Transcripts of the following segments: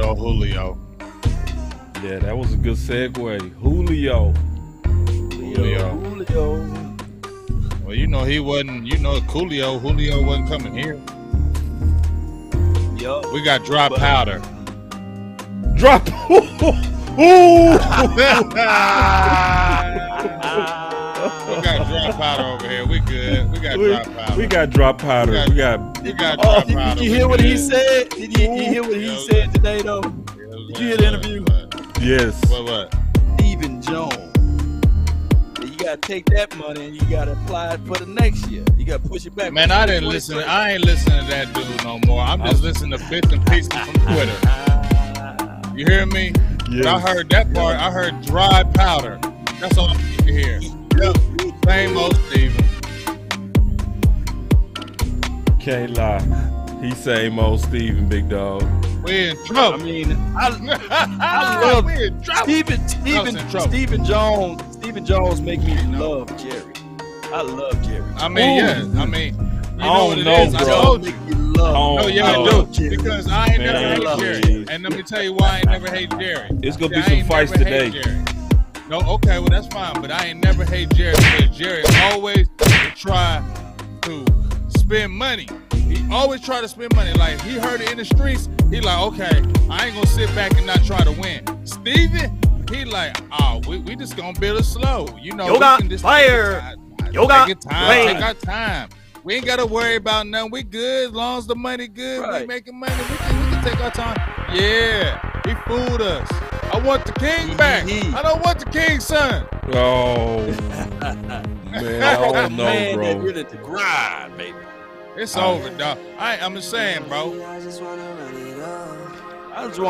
Good old Julio. Yeah, that was a good segue. Julio. Well, you know he wasn't. You know Julio wasn't coming here. Yup. We got dry powder. Drop. We got dry powder over here. We good. We got dry powder. We got dry powder. We got dry powder. Did you hear what he said? Did you hear what he said today, though? Did you hear the interview? Yes. What? Stephen Jones. You gotta take that money and you gotta apply it for the next year. You gotta push it back. Man, I ain't listening to that dude no more. I'm just listening to bits and pieces from Twitter. You hear me? Yes. But I heard that part. I heard dry powder. That's all I need to hear. Yep. Same old Steven. Can't lie. He same old Steven, big dog. We in trouble. I mean, I love we in trouble. Stephen Jones. Stephen Jones make me love Jerry. I love Jerry. I mean, yeah. I mean, you know what it is. bro. I told you. Oh yeah, I do. Because I ain't never hate Jerry. And let me tell you why I ain't never hate Jerry. It's gonna be some fights today. No, okay, well that's fine. But I ain't never hate Jerry because Jerry always try to spend money. He always try to spend money. Like he heard it in the streets. He like, okay, I ain't gonna sit back and not try to win. Steven, he like, oh, we just gonna build it slow. You know, Yoga, we can just fire. Yoga, take our time. We ain't gotta worry about nothing. We good as long as the money good. Right. We making money. We can take our time. Yeah, he fooled us. I want the king back. I don't want the king's son. Oh man, I don't know, Man, bro. that really the grind, baby. It's over, dog. I'm just saying, bro. I just want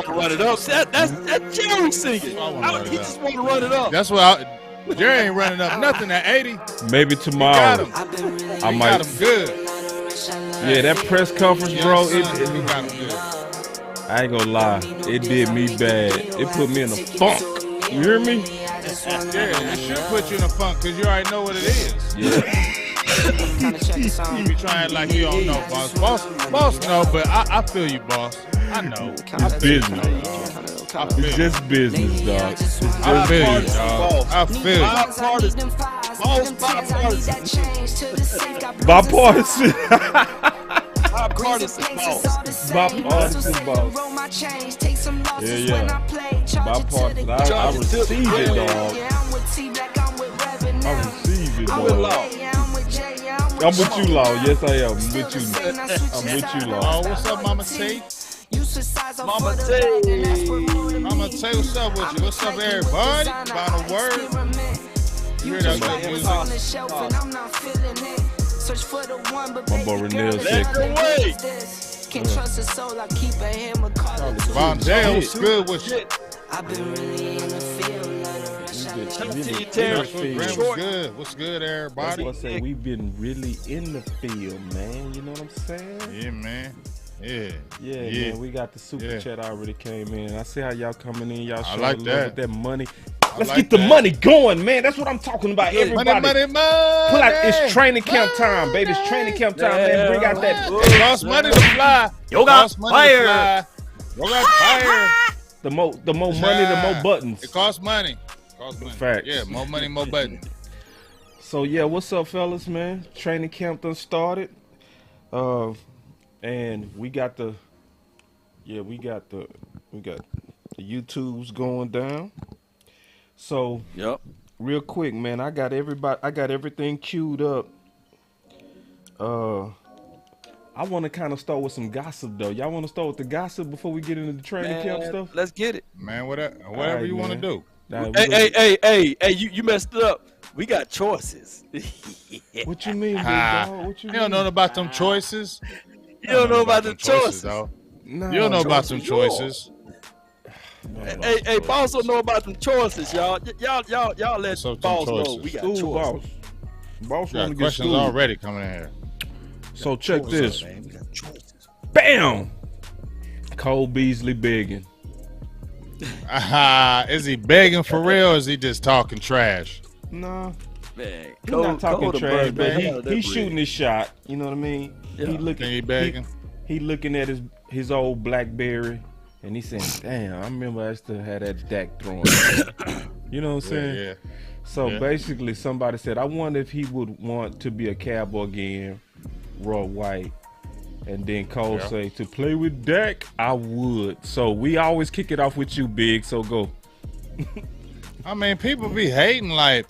to run it up. That's Jerry singing. He just want to run it up. That's what Jerry ain't running up nothing at 80. Maybe tomorrow. I I might. got him good. Yeah, that press conference, bro. He got him good. I ain't gonna lie. It did me bad. It put me in a funk. You hear me? Yeah, it should put you in a funk because you already know what it is. Yeah. You be trying like you don't know, boss. Boss know, but I feel you, boss. I know. It's business. It's just business, dog. I feel you, dog. I feel you. Bipartisan. Bipartisan boss. Yeah. Bipartisan. I receive it, dog. I receive it, dog. I'm with you, Law. Yes, I am. I'm with you, Law. Oh, what's up, Mama T? Mama T. Mama T, what's up with you? What's up, everybody? Final word. You hear that good music? My boy Renell said, Von Dale, what's good with you? I've been really in the field. What's good, everybody? That's what I say. We've been really in the field, man. You know what I'm saying? Yeah, man. Yeah. Man. We got the super chat already came in. I see how y'all coming in. Y'all showing like love that. with that money. Let's like get the that. money going, man. That's what I'm talking about. Everybody, Money. pull out. It's training camp time, baby. It's training camp time, man. Bring out that. It costs money to fly. Yoga fire. Yoga fire. The more money, the more buttons. It costs money. Facts. Yeah, more money, more buttons. So yeah, what's up, fellas, man? Training camp done started, and we got the YouTubes going down. So Yep. real quick, man, I got everything queued up. I want to kind of start with some gossip though. Y'all want to start with the gossip before we get into the training camp stuff? Let's get it. Man, whatever right, you want to man. do. Nah, Hey, you messed it up. We got choices. What you mean, big dog? What You don't know about them choices. You don't know about the choices. though. Nah, You don't know about choices some choices. Hey, boss don't know about them choices, y'all. Y'all let What's up, boss them know choices? we got School choices. boss We want got to get questions school. already coming in here. So check this. Man, we got choices. Bam! Cole Beasley begging. Is he begging for real or is he just talking trash? Nah, Man, he's not talking trash, man. He's shooting. shooting his shot. You know what I mean? Yeah. He looking. Think he begging? He looking at his old BlackBerry. And he said, damn, I remember I used to have that Dak throwing. You know what I'm saying? Yeah. So basically, somebody said, I wonder if he would want to be a Cowboy again, Roy White. And then Cole say, to play with Dak, I would. So we always kick it off with you, Big. So go. I mean, people be hating like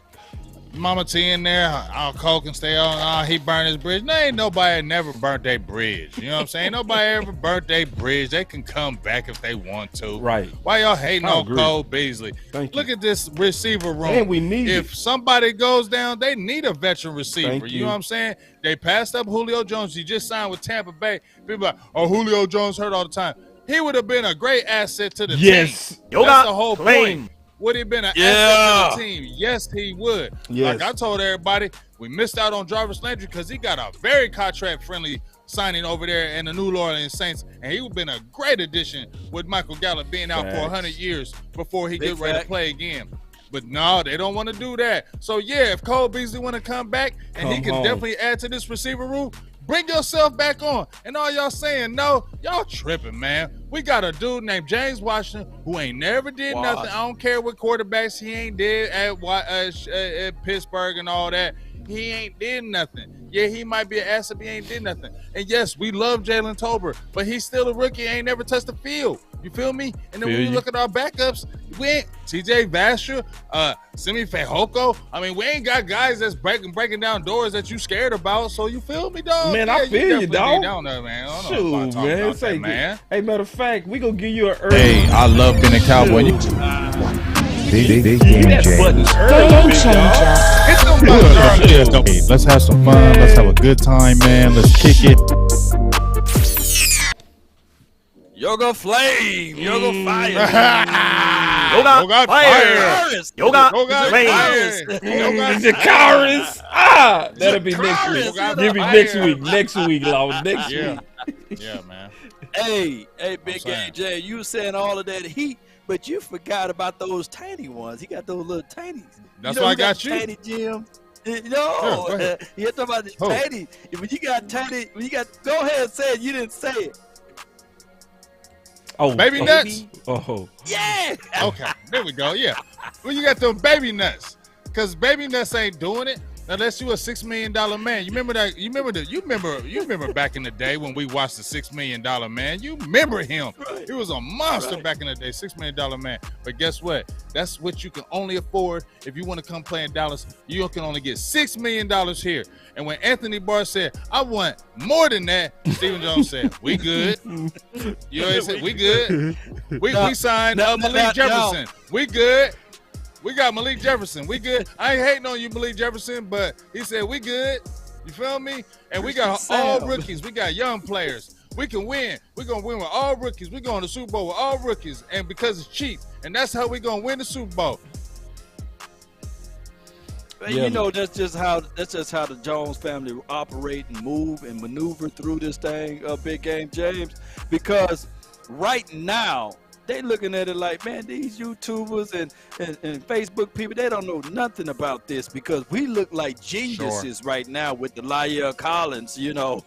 Mama T in there. Cole can stay on. He burned his bridge. There ain't nobody never burnt their bridge. You know what I'm saying? Nobody ever burnt their bridge. They can come back if they want to. Right. Why y'all hating on Cole Beasley? Look at this receiver room. And we need if somebody goes down, they need a veteran receiver. You know what I'm saying? They passed up Julio Jones. He just signed with Tampa Bay. People are like, oh, Julio Jones hurt all the time. He would have been a great asset to the team. That's the whole point. Would he have been an asset to the team? Yes, he would. Like I told everybody, we missed out on Jarvis Landry because he got a very contract-friendly signing over there in the New Orleans Saints, and he would have been a great addition with Michael Gallup being out for 100 years before he get ready to play again. But no, they don't want to do that. So, yeah, if Cole Beasley want to come back and he can definitely add to this receiver room, bring yourself back on. And all y'all saying no, y'all tripping, man. We got a dude named James Washington who ain't never did nothing. I don't care what quarterbacks he ain't did at Pittsburgh and all that. He ain't did nothing. Yeah, he might be an asset, but he ain't did nothing. And yes, we love Jalen Tolbert, but he's still a rookie. Ain't never touched the field. You feel me? And then when you look at our backups, we ain't TJ Vasher, Simi Fehoko. I mean, we ain't got guys that's breaking down doors that you scared about. So you feel me, dog? Man, I feel you, dog. Down there, man. Shoot, man. Man. Hey, matter of fact, we gonna give you an early. Hey, I love being a Cowboy. Big game changer. Let's have some fun. Let's have a good time, man. Let's kick it. Yoga flame. Yoga fire. Yoga fire. Yoga Jakaris. That'll be next week. Give me next week, Lord. Next week. Yeah, man. Hey, Big Game Jay, you were saying all of that heat, but you forgot about those tiny ones. He got those little tinies. That's why I got you. Tiny Jim. No, you're talking about the tiny. When you got tiny, go ahead and say it. You didn't say it. Oh, baby nuts? Oh. Yeah. Okay, there we go. Yeah. Well, you got them baby nuts. Because baby nuts ain't doing it unless you a $6 million man. You remember that? You remember back in the day when we watched the $6 million man. You remember him. Right. He was a monster back in the day, $6 million man. But guess what? That's what you can only afford if you want to come play in Dallas. You can only get $6 million here. And when Anthony Barr said, I want more than that, Stephen Jones said, we good. You always said, we good. We signed Malik Jefferson. We good. We got Malik Jefferson. We good. I ain't hating on you, Malik Jefferson, but he said we good. You feel me? And we got all rookies. We got young players. We can win. We're going to win with all rookies. We're going to the Super Bowl with all rookies. And because it's cheap. And that's how we're going to win the Super Bowl. Yeah. You know, that's just how the Jones family operate and move and maneuver through this thing, Big Game James. Because right now, they looking at it like, man, these YouTubers and Facebook people, they don't know nothing about this because we look like geniuses right now with the La'el Collins. You know,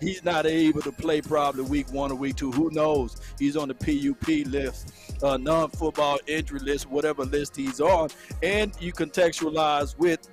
he's not able to play probably week 1 or week 2. Who knows? He's on the PUP list, non-football injury list, whatever list he's on. And you contextualize with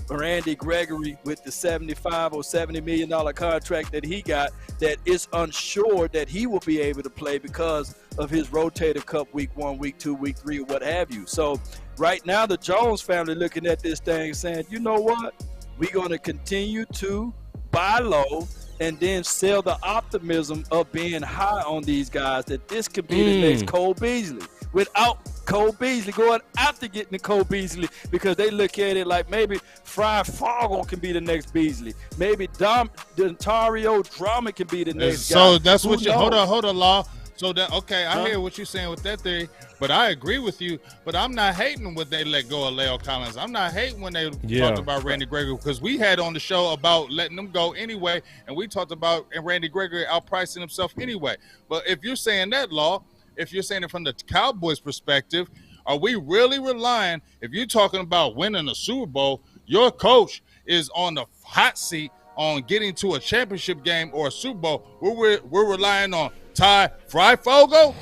Randy Gregory with the $75 or $70 million contract that he got that is unsure that he will be able to play because of his rotator cuff week 1, week 2, week 3, or what have you. So right now the Jones family looking at this thing saying, you know what? We're going to continue to buy low and then sell the optimism of being high on these guys that this could be the next Cole Beasley. Without Cole Beasley, going after getting the Cole Beasley because they look at it like maybe Fry Fargo can be the next Beasley. Maybe Dontario Drummond can be the next guy. So that's what you – hold on, Law. So that I hear what you're saying with that theory, but I agree with you. But I'm not hating when they let go of La'el Collins. I'm not hating when they talked about Randy Gregory because we had on the show about letting them go anyway, and we talked about Randy Gregory outpricing himself anyway. But if you're saying that, Law, if you're saying it from the Cowboys' perspective, are we really relying? If you're talking about winning a Super Bowl, your coach is on the hot seat on getting to a championship game or a Super Bowl. We're relying on Ty Fryfogle.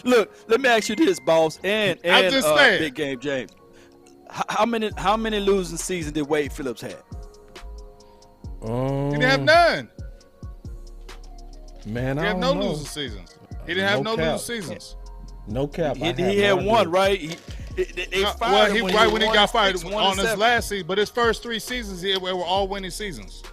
Look, let me ask you this, boss, and just saying. Big Game James. How many losing seasons did Wade Phillips have? He didn't have none. Man, He I had don't no know. losing seasons. He didn't have no cap. losing seasons. No cap. He had one, right? They fired him when he got fired 6-1 on his 7. last season, but his first 3 seasons they were all winning seasons.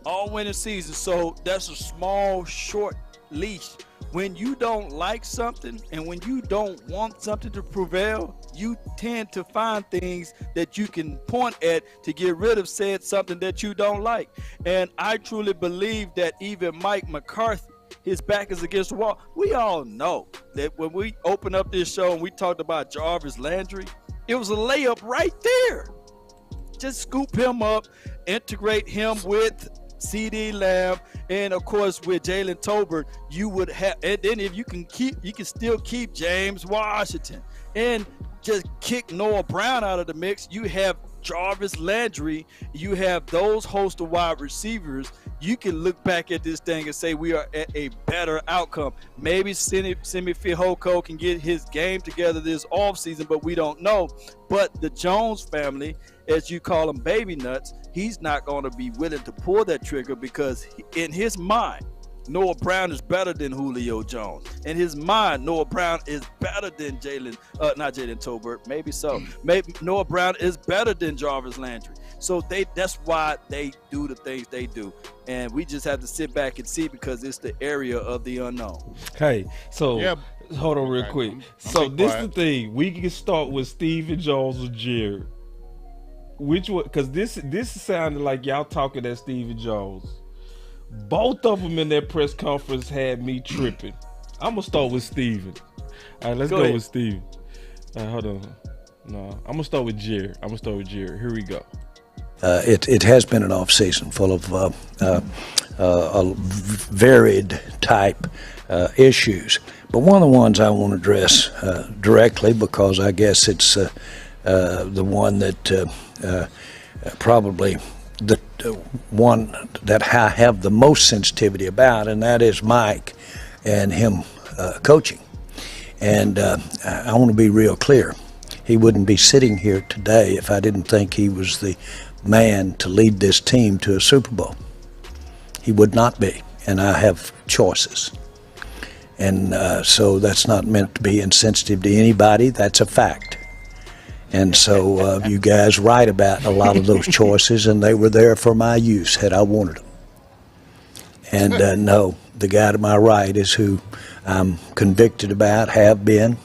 All winning seasons. So that's a small, short leash. When you don't like something and when you don't want something to prevail, you tend to find things that you can point at to get rid of said something that you don't like. And I truly believe that even Mike McCarthy, his back is against the wall. We all know that when we opened up this show and we talked about Jarvis Landry, it was a layup right there. Just scoop him up, integrate him with CeeDee Lamb, and of course with Jalen Tolbert, you would have, and then if you can still keep James Washington and just kick Noah Brown out of the mix. You have Jarvis Landry, you have those host of wide receivers. You can look back at this thing and say we are at a better outcome. Maybe Simi Fehoko can get his game together this offseason, but we don't know. But the Jones family, as you call them baby nuts, he's not going to be willing to pull that trigger because in his mind, Noah Brown is better than Julio Jones. In his mind, Noah Brown is better than not Jalen Tolbert, maybe so. Maybe Noah Brown is better than Jarvis Landry. So that's why they do the things they do. And we just have to sit back and see because it's the area of the unknown. Hey, so hold on real quick. So this is the thing. We can start with Stephen Jones or Jared. Which one? Because this sounded like y'all talking at Stephen Jones. Both of them in that press conference had me tripping. I'm going to start with Steven. All right, let's go with Steven. Hold on. No, I'm going to start with Jared. Here we go. It has been an off season full of varied type issues. But one of the ones I want to address directly, because I guess it's the one that probably the one that I have the most sensitivity about, and that is Mike and him coaching. And I want to be real clear. He wouldn't be sitting here today if I didn't think he was the man to lead this team to a Super Bowl. He would not be, and I have choices. And so that's not meant to be insensitive to anybody. That's a fact. And so you guys write about a lot of those choices, and they were there for my use had I wanted them. And no, the guy to my right is who I'm convicted about, have been.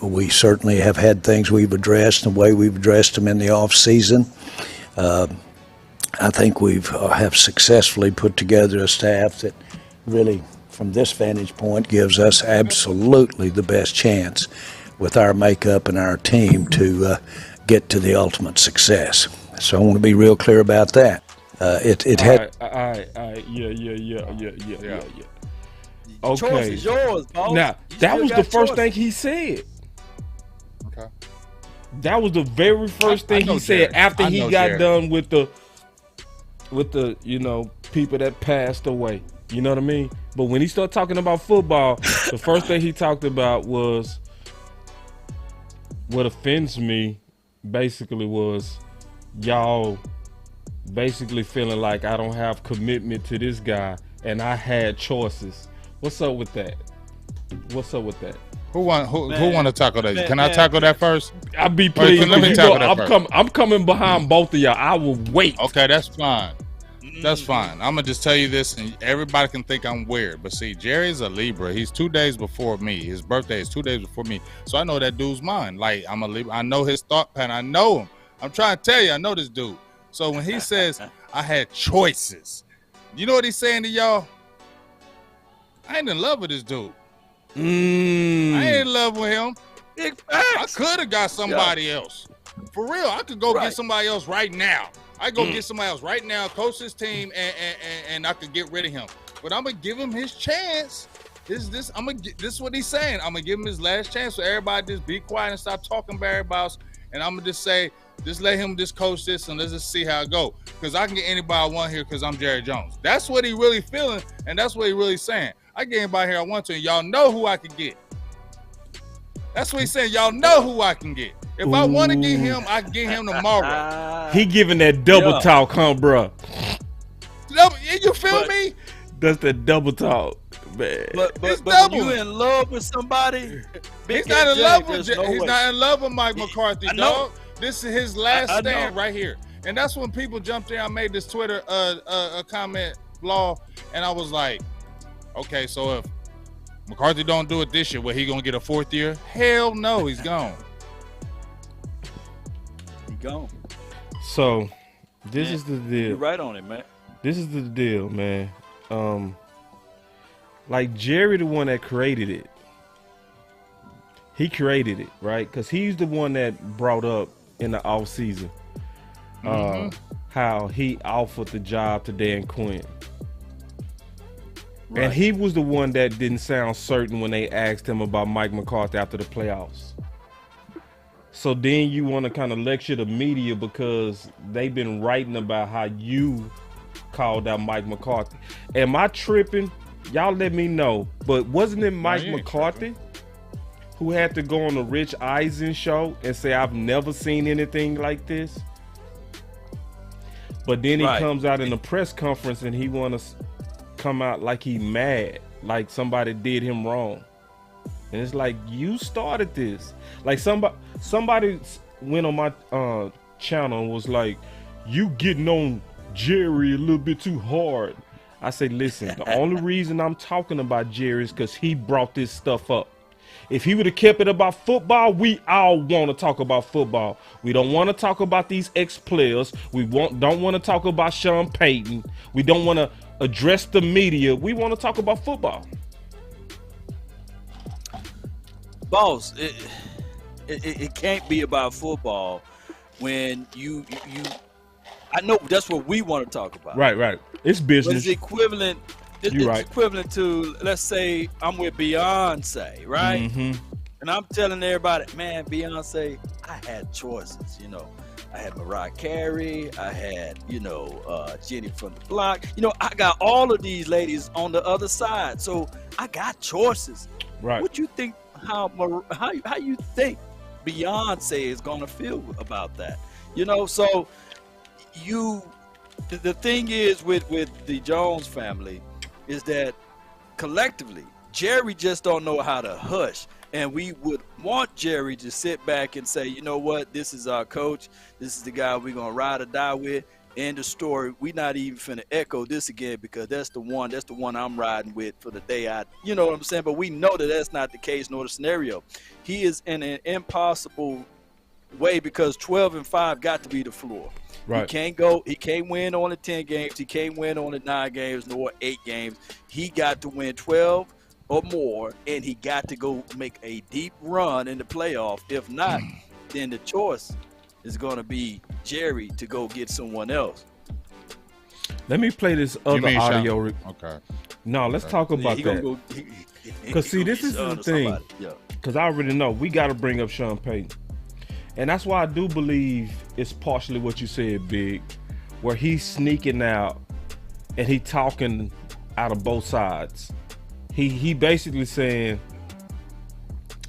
We certainly have had things we've addressed, and the way we've addressed them in the off season. I think have successfully put together a staff that really, from this vantage point, gives us absolutely the best chance with our makeup and our team to get to the ultimate success. So I want to be real clear about that. It had. All right. Yeah. Okay. Choice is yours, boss. Now, that was the first thing he said. Okay. That was the very first thing he said after he got done with the people that passed away. You know what I mean? But when he started talking about football, the first thing he talked about was what offends me basically was y'all basically feeling like I don't have commitment to this guy and I had choices. What's up with that? Who want to tackle that? Can I tackle that first? I'll be pleased. Let me tackle that first. I'm coming behind both of y'all. I will wait. Okay, that's fine. That's fine. I'm gonna just tell you this, and everybody can think I'm weird. But see, Jerry's a Libra. He's 2 days before me. His birthday is 2 days before me. So I know that dude's mine. Like, I'm a Libra. I know his thought pattern. I know him. I'm trying to tell you, I know this dude. So when he says I had choices, you know what he's saying to y'all? I ain't in love with this dude. I ain't in love with him. I could have got somebody else. For real, I could go get somebody else right now. I go get somebody else right now, coach his team, and I could get rid of him. But I'm gonna give him his chance. This is what he's saying. I'm gonna give him his last chance. So everybody just be quiet and stop talking about everybody else. And I'm gonna just say, just let him just coach this and let's just see how it go. because I can get anybody I want here because I'm Jerry Jones. That's what he really feeling, and that's what he really saying. I can get anybody here I want to, and y'all know who I can get. That's what he's saying. Y'all know who I can get. If I want to get him, I can get him tomorrow. He giving that double talk, huh, bro? You feel me? That's the double talk, man. But when you in love with somebody, he's not in love with he's not in love with Mike McCarthy, dog. This is his last stand right here. And that's when people jumped in. I made this Twitter a comment law, and I was like, okay, so if McCarthy don't do it this year, he gonna get a 4th year? Hell no, he's gone. He gone. So this is the deal. You're right on it, man. This is the deal, man. Like Jerry, the one that created it. He created it, right? Because he's the one that brought up in the off season how he offered the job to Dan Quinn. Right. And he was the one that didn't sound certain when they asked him about Mike McCarthy after the playoffs. So then you want to kind of lecture the media because they've been writing about how you called out Mike McCarthy. Am I tripping? Y'all let me know. But wasn't it Mike McCarthy who had to go on the Rich Eisen show and say, I've never seen anything like this? But then he comes out in a press conference and he want to come out like he mad, like somebody did him wrong. And it's like, you started this. Like somebody went on my channel and was like, you getting on Jerry a little bit too hard. I say, listen, the only reason I'm talking about Jerry is because he brought this stuff up. If he would have kept it about football, we all want to talk about football. We don't want to talk about these ex-players. We don't want to talk about Sean Payton. We don't want to address the media. We want to talk about football. Boss, it can't be about football when you I know that's what we want to talk about. Right. It's business. But it's equivalent. It's equivalent to, let's say I'm with Beyonce, right? Mm-hmm. And I'm telling everybody, man, Beyonce, I had choices, you know. I had Mariah Carey, I had, Jenny from the block. I got all of these ladies on the other side. So I got choices. Right. What you think, how you think Beyonce is gonna feel about that? So the thing is with the Jones family is that collectively, Jerry just don't know how to hush. And we would want Jerry to sit back and say, you know what, this is our coach. This is the guy we're going to ride or die with. End of story. We're not even finna echo this again because that's the one I'm riding with for the day you know what I'm saying? But we know that that's not the case nor the scenario. He is in an impossible way because 12-5 got to be the floor. Right. He can't win on the 10 games. He can't win on the 9 games nor 8 games. He got to win 12 or more, and he got to go make a deep run in the playoff. If not, then the choice is going to be Jerry to go get someone else. Let me play this other audio. Okay. No, let's talk about that. Because, see, this is the thing. Because I already know we got to bring up Sean Payton. And that's why I do believe it's partially what you said, Big, where he's sneaking out and he talking out of both sides. He basically saying,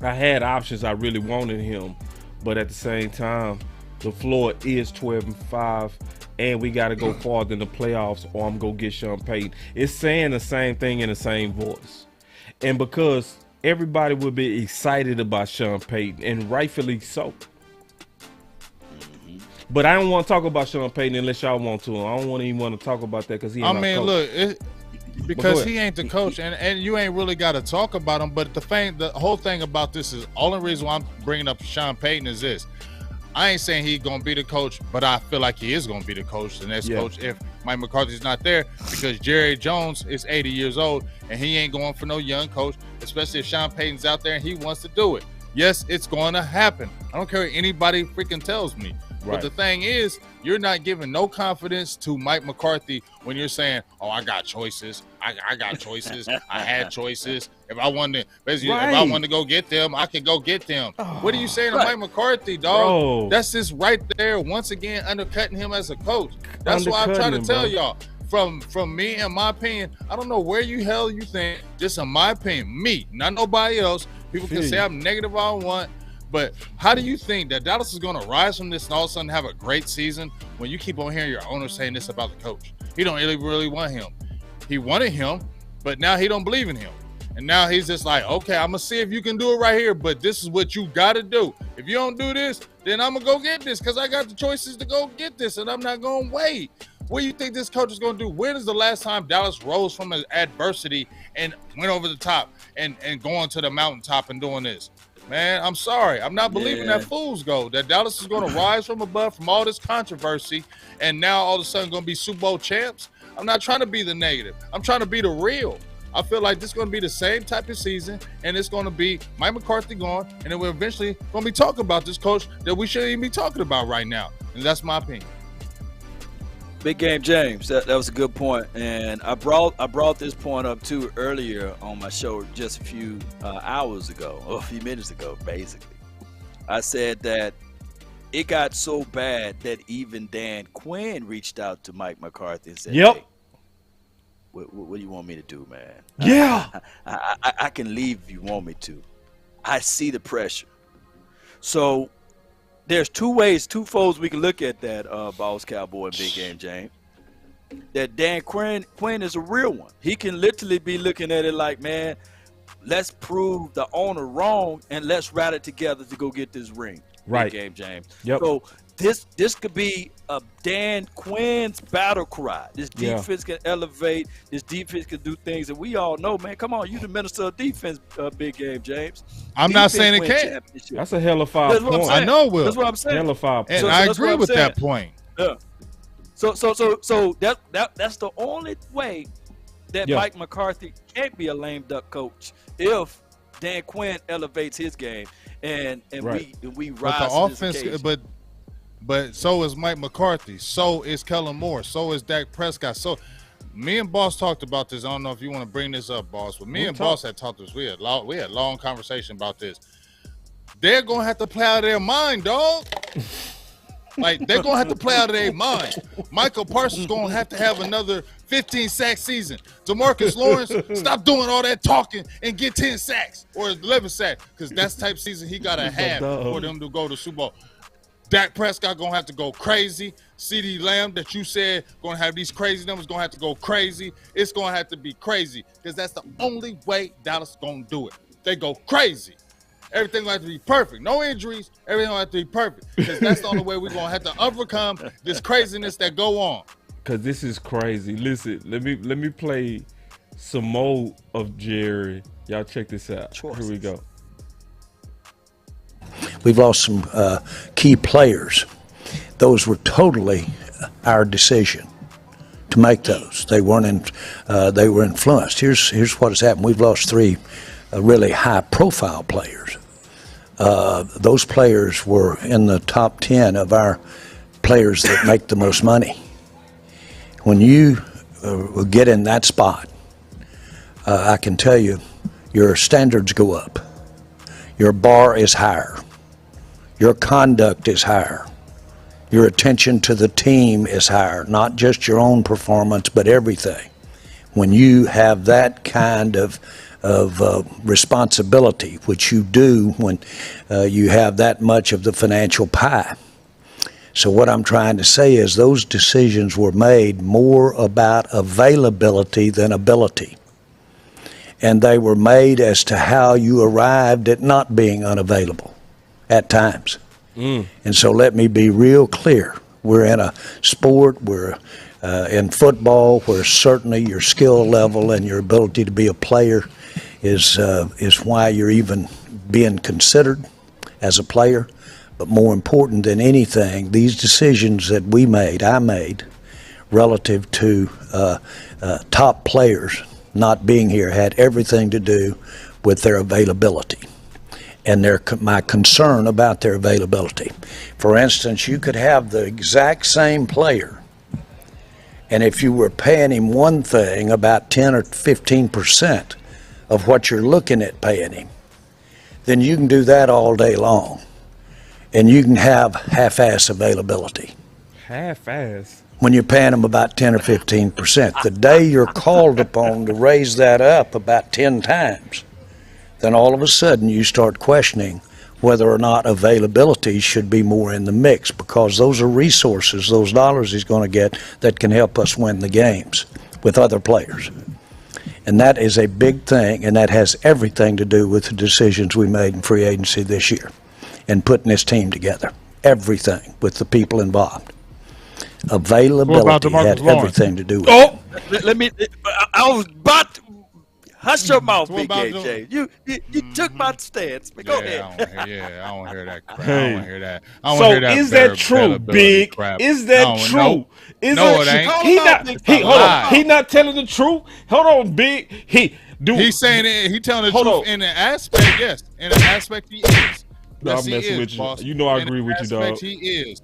I had options, I really wanted him, but at the same time, the floor is 12-5, and we got to go farther in the playoffs, or I'm going to get Sean Payton. It's saying the same thing in the same voice. And because everybody would be excited about Sean Payton, and rightfully so. But I don't want to talk about Sean Payton unless y'all want to. I don't even want to talk about that because he ain't my coach. Look, because he ain't the coach, and you ain't really got to talk about him. But the whole thing about this is, only reason why I'm bringing up Sean Payton is this. I ain't saying he's going to be the coach, but I feel like he is going to be the coach, the next coach, if Mike McCarthy's not there, because Jerry Jones is 80 years old, and he ain't going for no young coach, especially if Sean Payton's out there and he wants to do it. Yes, it's going to happen. I don't care what anybody freaking tells me. But the thing is, you're not giving no confidence to Mike McCarthy when you're saying, "Oh, I got choices. I got choices. I had choices. If I wanted, basically, if I wanted to go get them, I could go get them." What are you saying to Mike McCarthy, dog? Bro. That's just right there, once again, undercutting him as a coach. That's why I'm trying to tell y'all. From me and my opinion, I don't know where you think, just in my opinion, me, not nobody else. People can say I'm negative all I want. But how do you think that Dallas is going to rise from this and all of a sudden have a great season when you keep on hearing your owner saying this about the coach? He don't really want him. He wanted him, but now he don't believe in him. And now he's just like, okay, I'm going to see if you can do it right here, but this is what you got to do. If you don't do this, then I'm going to go get this because I got the choices to go get this, and I'm not going to wait. What do you think this coach is going to do? When is the last time Dallas rose from adversity and went over the top and going to the mountaintop and doing this? Man, I'm sorry. I'm not believing that fool's gold, that Dallas is going to rise from above from all this controversy and now all of a sudden going to be Super Bowl champs. I'm not trying to be the negative. I'm trying to be the real. I feel like this is going to be the same type of season, and it's going to be Mike McCarthy gone, and then we're eventually going to be talking about this coach that we shouldn't even be talking about right now. And that's my opinion. Big Game James, that was a good point, and I brought this point up too earlier on my show just a few hours ago, or a few minutes ago, basically. I said that it got so bad that even Dan Quinn reached out to Mike McCarthy and said, "Hey, what do you want me to do, man? Yeah, I can leave if you want me to. I see the pressure." So there's two folds we can look at that, Boss Cowboy and Big Game James. That Dan Quinn is a real one. He can literally be looking at it like, man, let's prove the owner wrong and let's rally together to go get this ring. Right. Big Game James. Yep. So this could be a Dan Quinn's battle cry. This defense can elevate. This defense can do things that we all know, man. Come on, you the minister of defense, Big Game James. I'm not saying it can't. That's a hell of 5 points. I know, Will. That's what I'm saying. Hell of 5 points. And I agree with that point. Yeah. So that's the only way that Mike McCarthy can't be a lame duck coach if Dan Quinn elevates his game and we rise. But the offense, but so is Mike McCarthy. So is Kellen Moore. So is Dak Prescott. So me and Boss talked about this. I don't know if you want to bring this up, Boss, but me and Boss had talked this. We had long conversation about this. They're gonna have to play out of their mind, dog. Like, they're gonna have to play out of their mind. Micah Parsons gonna have to have another 15-sack season. DeMarcus Lawrence, stop doing all that talking and get 10 sacks or 11 sacks, because that's the type of season he gotta have for them to go to Super Bowl. Dak Prescott gonna have to go crazy. CeeDee Lamb, that you said gonna have these crazy numbers, gonna have to go crazy. It's gonna have to be crazy, because that's the only way Dallas gonna do it. They go crazy. Everything will have to be perfect. No injuries. Everything will have to be perfect, because that's the only way we're gonna have to overcome this craziness that go on. Because this is crazy. Listen, let me play some more of Jerry. Y'all check this out. Here we go. We've lost some key players. Those were totally our decision to make those. They weren't. They were influenced. Here's what has happened. We've lost 3 really high-profile players. Those players were in the top 10 of our players that make the most money. When you get in that spot, I can tell you, your standards go up. Your bar is higher. Your conduct is higher. Your attention to the team is higher, not just your own performance, but everything. When you have that kind of responsibility, which you do when you have that much of the financial pie. So what I'm trying to say is those decisions were made more about availability than ability. And they were made as to how you arrived at not being unavailable at times. And so let me be real clear. We're in a sport, we're in football, where certainly your skill level and your ability to be a player is why you're even being considered as a player. But more important than anything, these decisions that I made, relative to top players not being here, had everything to do with their availability. and my concern about their availability. For instance, you could have the exact same player, and if you were paying him one thing, about 10 or 15% of what you're looking at paying him, then you can do that all day long, and you can have half-ass availability. Half-ass? When you're paying them about 10 or 15%. The day you're called upon to raise that up about 10 times, then all of a sudden you start questioning whether or not availability should be more in the mix, because those are resources, those dollars he's going to get that can help us win the games with other players. And that is a big thing, and that has everything to do with the decisions we made in free agency this year and putting this team together. Everything with the people involved. Availability had everything to do with it. Let me. I was about to. Hush your mouth, BGJ. You took my stance. But go ahead. I don't hear that crap. I don't hear that. So is that true, Big? Crap. Is that true? No, it ain't. He not telling the truth. Hold on, Big. He's saying it. He telling the truth in an aspect. Yes, in an aspect he is. No, I'm messing with you. Boss. You know I agree with you, dog. He is.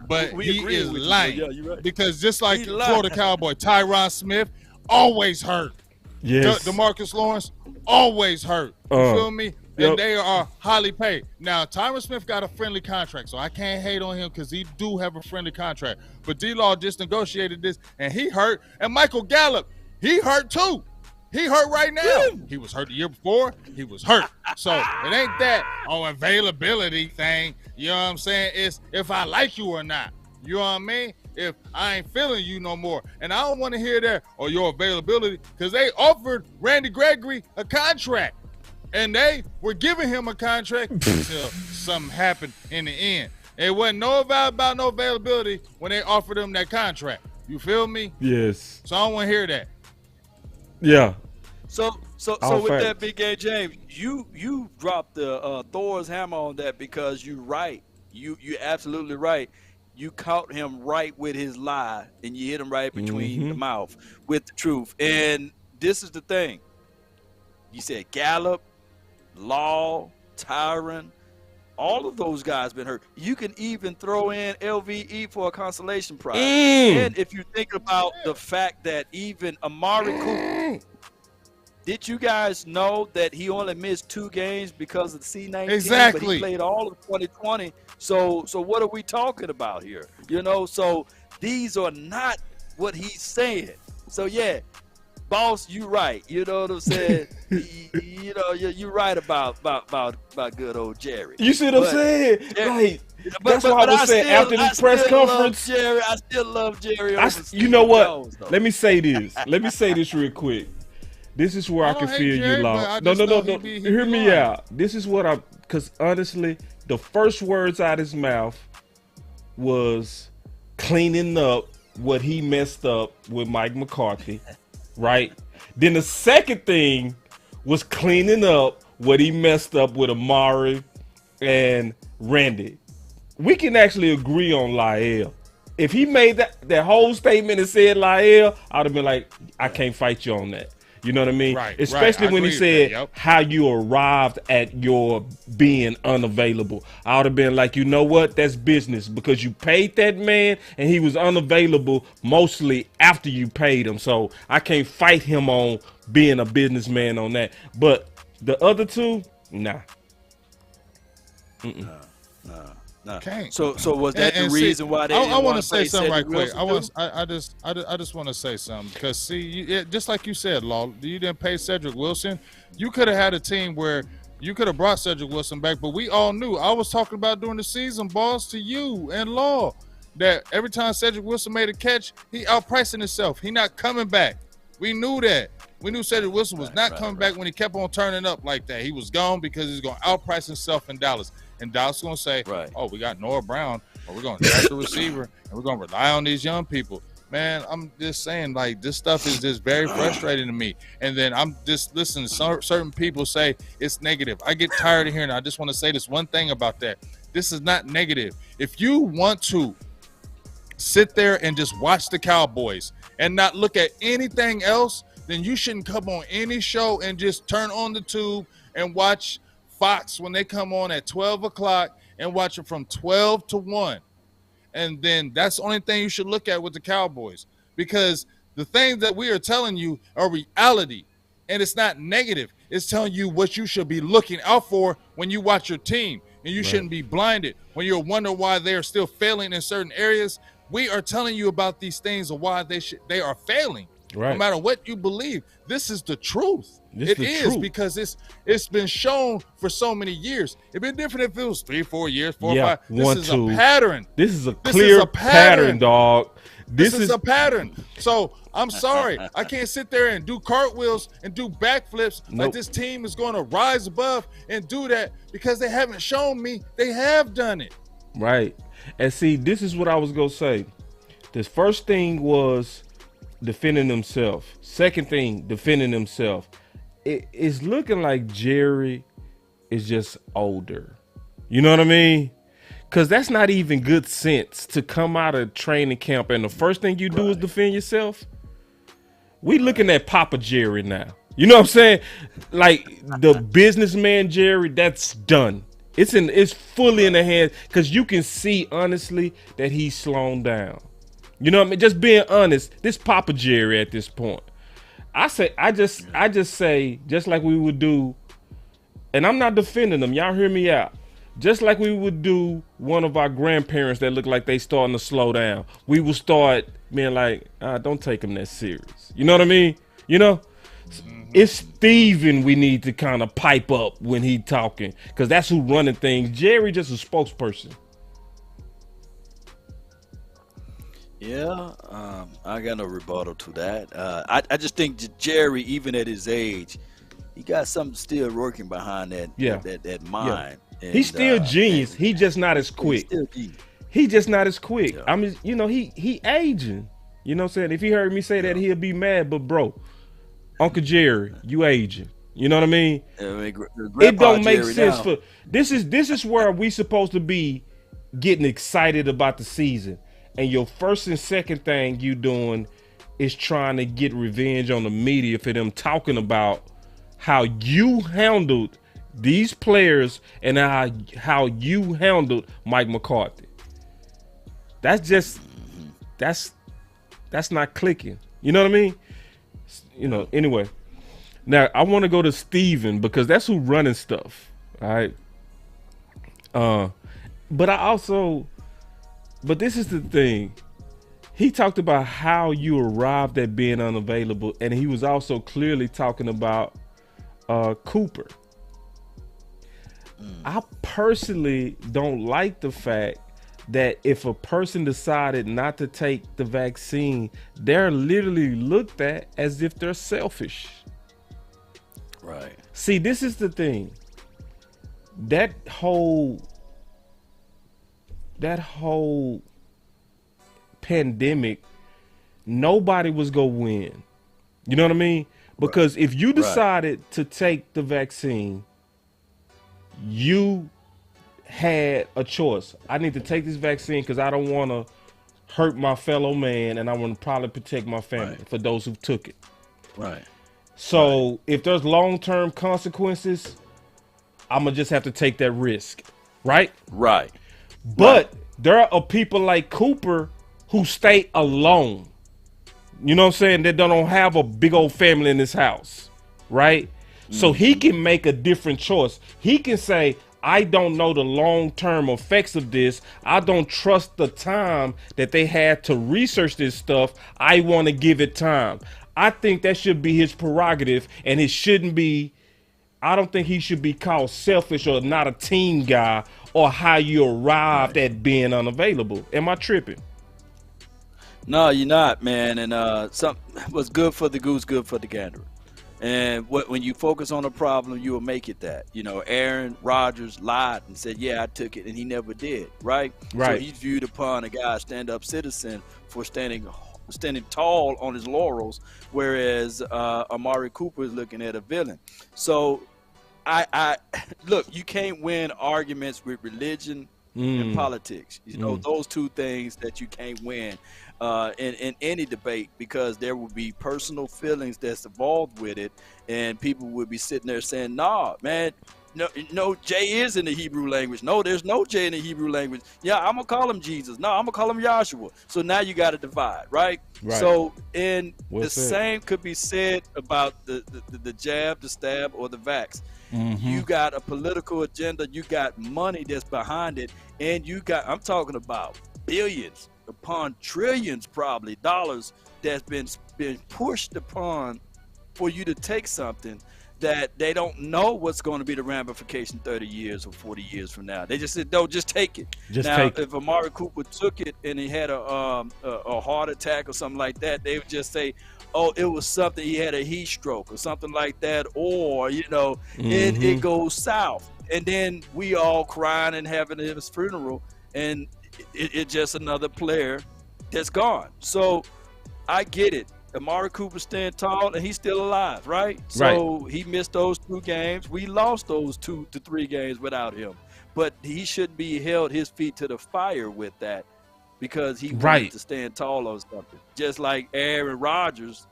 But he is lying. Right. Because just like Florida Cowboy, Tyron Smith always hurt. Yes. DeMarcus Lawrence always hurt. You feel me? And they are highly paid. Now, Tyron Smith got a friendly contract, so I can't hate on him because he do have a friendly contract. But D-Law just negotiated this, and he hurt. And Michael Gallup, he hurt too. He hurt right now. He was hurt the year before. He was hurt. So it ain't that availability thing. You know what I'm saying? It's if I like you or not. You know what I mean? If I ain't feeling you no more. And I don't want to hear that or your availability, because they offered Randy Gregory a contract. And they were giving him a contract until something happened in the end. It wasn't about no availability when they offered him that contract. You feel me? Yes. So I don't want to hear that. Yeah. So with that, Big A James, you dropped the Thor's hammer on that, because you're right. You're absolutely right. You caught him right with his lie, and you hit him right between the mouth with the truth. And this is the thing. You said Gallup, Law, Tyron, all of those guys been hurt. You can even throw in LVE for a consolation prize. And if you think about the fact that even Amari Cooper, did you guys know that he only missed 2 games because of the C-19? Exactly. But he played all of 2020. So what are we talking about here? You know, so these are not what he's saying. So yeah, boss, you right. You know what I'm saying? you know, you're right about good old Jerry. You see what I'm saying? Like, that's what I was saying after the press conference. Jerry, I still love Jerry. You know what? Jones, let me say this. Let me say this real quick. This is where I can feel you, Law. No. Hear me out. This is what because honestly, the first words out of his mouth was cleaning up what he messed up with Mike McCarthy, right? Then the second thing was cleaning up what he messed up with Amari and Randy. We can actually agree on La'el. If he made that whole statement and said La'el, I would have been like, I can't fight you on that. You know what I mean? Right. Especially when he said how you arrived at your being unavailable. I would have been like, you know what? That's business, because you paid that man and he was unavailable mostly after you paid him. So I can't fight him on being a businessman on that. But the other two, nah. No. Okay. So was that the reason why they didn't want to to say something right quick. I just want to say something, because see, just like you said, Law, you didn't pay Cedric Wilson. You could have had a team where you could have brought Cedric Wilson back, but we all knew. I was talking about during the season, boss, to you and Law, that every time Cedric Wilson made a catch, he outpricing himself. He not coming back. We knew that. We knew Cedric Wilson was not coming back when he kept on turning up like that. He was gone because he's going to outprice himself in Dallas. And Dallas is going to say, oh, we got Noah Brown, or we're going to draft a receiver, and we're going to rely on these young people. Man, I'm just saying, like, this stuff is just very frustrating to me. And then I'm just listening to certain people say it's negative. I get tired of hearing it. I just want to say this one thing about that. This is not negative. If you want to sit there and just watch the Cowboys and not look at anything else, then you shouldn't come on any show and just turn on the tube and watch Fox when they come on at 12 o'clock and watch it from 12 to 1. And then that's the only thing you should look at with the Cowboys, because the things that we are telling you are reality, and it's not negative. It's telling you what you should be looking out for when you watch your team, and you shouldn't be blinded when you're wondering why they are still failing in certain areas. We are telling you about these things of why they are failing. Right. No matter what you believe, this is the truth. It is truth. because it's been shown for so many years. It'd be different if it was 3, 4 years, 4 or 5. This is a pattern. This is a clear pattern, dog. This is a pattern. So I'm sorry, I can't sit there and do cartwheels and do backflips like this team is going to rise above and do that, because they haven't shown me they have done it. Right. And see, this is what I was gonna say. This first thing was defending himself. Second thing, defending himself. It's looking like Jerry is just older. You know what I mean? Because that's not even good sense to come out of training camp and the first thing you do is defend yourself. We looking at Papa Jerry now. You know what I'm saying? Like the businessman Jerry, that's done. It's fully in the hands, because you can see honestly that he's slowed down. You know what I mean? Just being honest, this Papa Jerry at this point. I just say, just like we would do, and I'm not defending them. Y'all hear me out. Just like we would do one of our grandparents that look like they starting to slow down. We will start being like, don't take them that serious. You know what I mean? You know? It's Steven we need to kind of pipe up when he talking, because that's who running things. Jerry just a spokesperson. Yeah, I got no rebuttal to that. I just think that Jerry, even at his age, he got something still working behind that that mind. Yeah. And, he's still genius. He just not as quick. He just not as quick. Yeah. I mean, you know, he aging. You know what I'm saying? If he heard me say that, he'll be mad. But bro, Uncle Jerry, you aging. You know what I mean? It don't make sense now. This is where we supposed to be getting excited about the season. And your first and second thing you doing is trying to get revenge on the media for them talking about how you handled these players and how you handled Mike McCarthy. That's not clicking. You know what I mean? You know, anyway. Now I want to go to Steven, because that's who running stuff. All right. But this is the thing. He talked about how you arrived at being unavailable, and he was also clearly talking about Cooper. I personally don't like the fact that if a person decided not to take the vaccine, they're literally looked at as if they're selfish. Right. See, this is the thing. That whole pandemic, nobody was gonna win. You know what I mean? Because if you decided to take the vaccine, you had a choice. I need to take this vaccine because I don't want to hurt my fellow man, and I want to probably protect my family for those who took it. Right. So if there's long-term consequences, I'm gonna just have to take that risk. Right? Right. But there are people like Cooper who stay alone. You know what I'm saying? That don't have a big old family in this house. Right? So he can make a different choice. He can say, I don't know the long-term effects of this. I don't trust the time that they had to research this stuff. I want to give it time. I think that should be his prerogative, and it shouldn't be, I don't think he should be called selfish or not a team guy or how you arrived at being unavailable. Am I tripping? No, you're not, man. And what's good for the goose, good for the gander. And when you focus on a problem, you will make it that. You know, Aaron Rodgers lied and said, yeah, I took it, and he never did, right? Right. So he's viewed upon a guy, stand-up citizen, for standing tall on his laurels, whereas Amari Cooper is looking at a villain. So I look, you can't win arguments with religion and politics. You know, those two things that you can't win in any debate, because there will be personal feelings that's involved with it, and people would be sitting there saying, nah, man, no, J is in the Hebrew language. No, there's no J in the Hebrew language. Yeah, I'm gonna call him Jesus. No, I'm gonna call him Yahshua. So now you got to divide, right? So, and the same could be said about the jab, the stab, or the vax. You got a political agenda. You got money that's behind it, and I'm talking about billions upon trillions, probably dollars that's been pushed upon for you to take something that they don't know what's going to be the ramification 30 years or 40 years from now. They just said, no, just take it. If Amari Cooper took it and he had a heart attack or something like that, they would just say, oh, it was something, he had a heat stroke or something like that, or, and it goes south. And then we all crying and having his funeral, and it's just another player that's gone. So I get it. Amari Cooper stand tall, and he's still alive, right? So he missed those 2 games. We lost those 2 to 3 games without him. But he shouldn't be held his feet to the fire with that, because he wanted to stand tall on something. Just like Aaron Rodgers,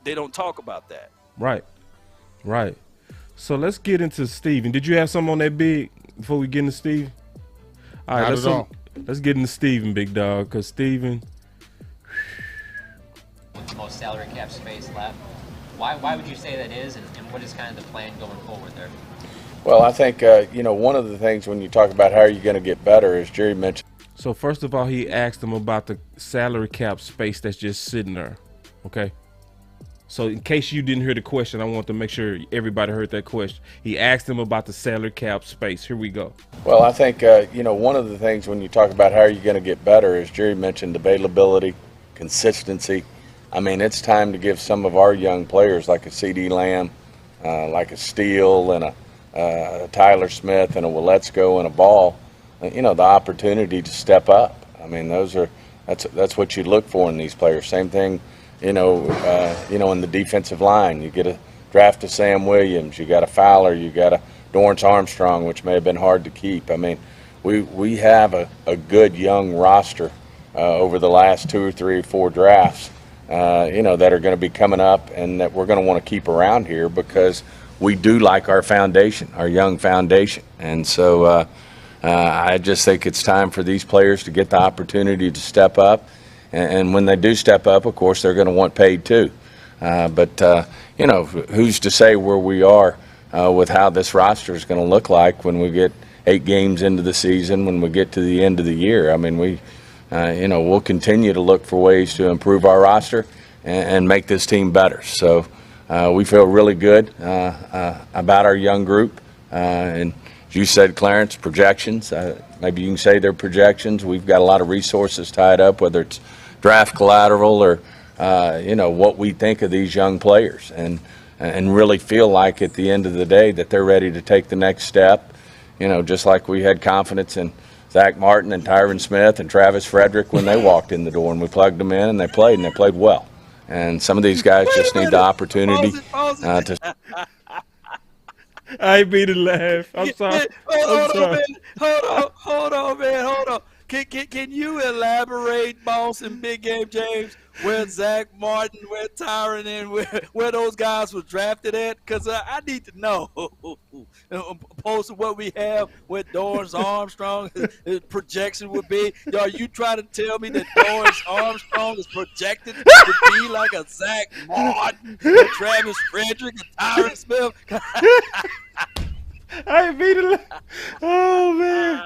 they don't talk about that. Right. So let's get into Steven. Did you have something on that, Big, before we get into Steven? All right, let's get into Steven, big dog, because Steven. The most salary cap space left. Why would you say that is, and what is kind of the plan going forward there? Well, I think, one of the things when you talk about how are you going to get better, as Jerry mentioned. So first of all, he asked him about the salary cap space that's just sitting there, okay? So in case you didn't hear the question, I want to make sure everybody heard that question. He asked him about the salary cap space. Here we go. Well, I think, one of the things when you talk about how are you going to get better, as Jerry mentioned, availability, consistency. I mean, it's time to give some of our young players like a C.D. Lamb, like a Steele, and a Tyler Smith, and a Willetsko, and a Ball, the opportunity to step up. I mean, that's what you look for in these players. Same thing, in the defensive line. You get a draft of Sam Williams, you got a Fowler, you got a Dorrance Armstrong, which may have been hard to keep. I mean, we have a good young roster over the last 2 or 3 or 4 drafts. That are going to be coming up and that we're going to want to keep around here because we do like our foundation, our young foundation. And so I just think it's time for these players to get the opportunity to step up. And when they do step up, of course, they're going to want paid too. But who's to say where we are with how this roster is going to look like when we get 8 games into the season, when we get to the end of the year. I mean, we'll continue to look for ways to improve our roster and make this team better. So we feel really good about our young group. And as you said, Clarence, projections. Maybe you can say they're projections. We've got a lot of resources tied up, whether it's draft collateral or, what we think of these young players. And really feel like at the end of the day that they're ready to take the next step, just like we had confidence in Zach Martin and Tyron Smith and Travis Frederick when they walked in the door, and we plugged them in and they played well. And some of these guys just need the opportunity to. I ain't mean to laugh. I'm sorry. Hold on, man. Can you elaborate, boss, and Big Game James, where Zach Martin, where Tyron, and where those guys were drafted at? Because I need to know. Opposed to what we have with Dorrance Armstrong, his projection would be. Are you trying to tell me that Dorrance Armstrong is projected to be like a Zach Martin, a Travis Frederick, a Tyron Smith? I ain't mean to laugh. Oh, man.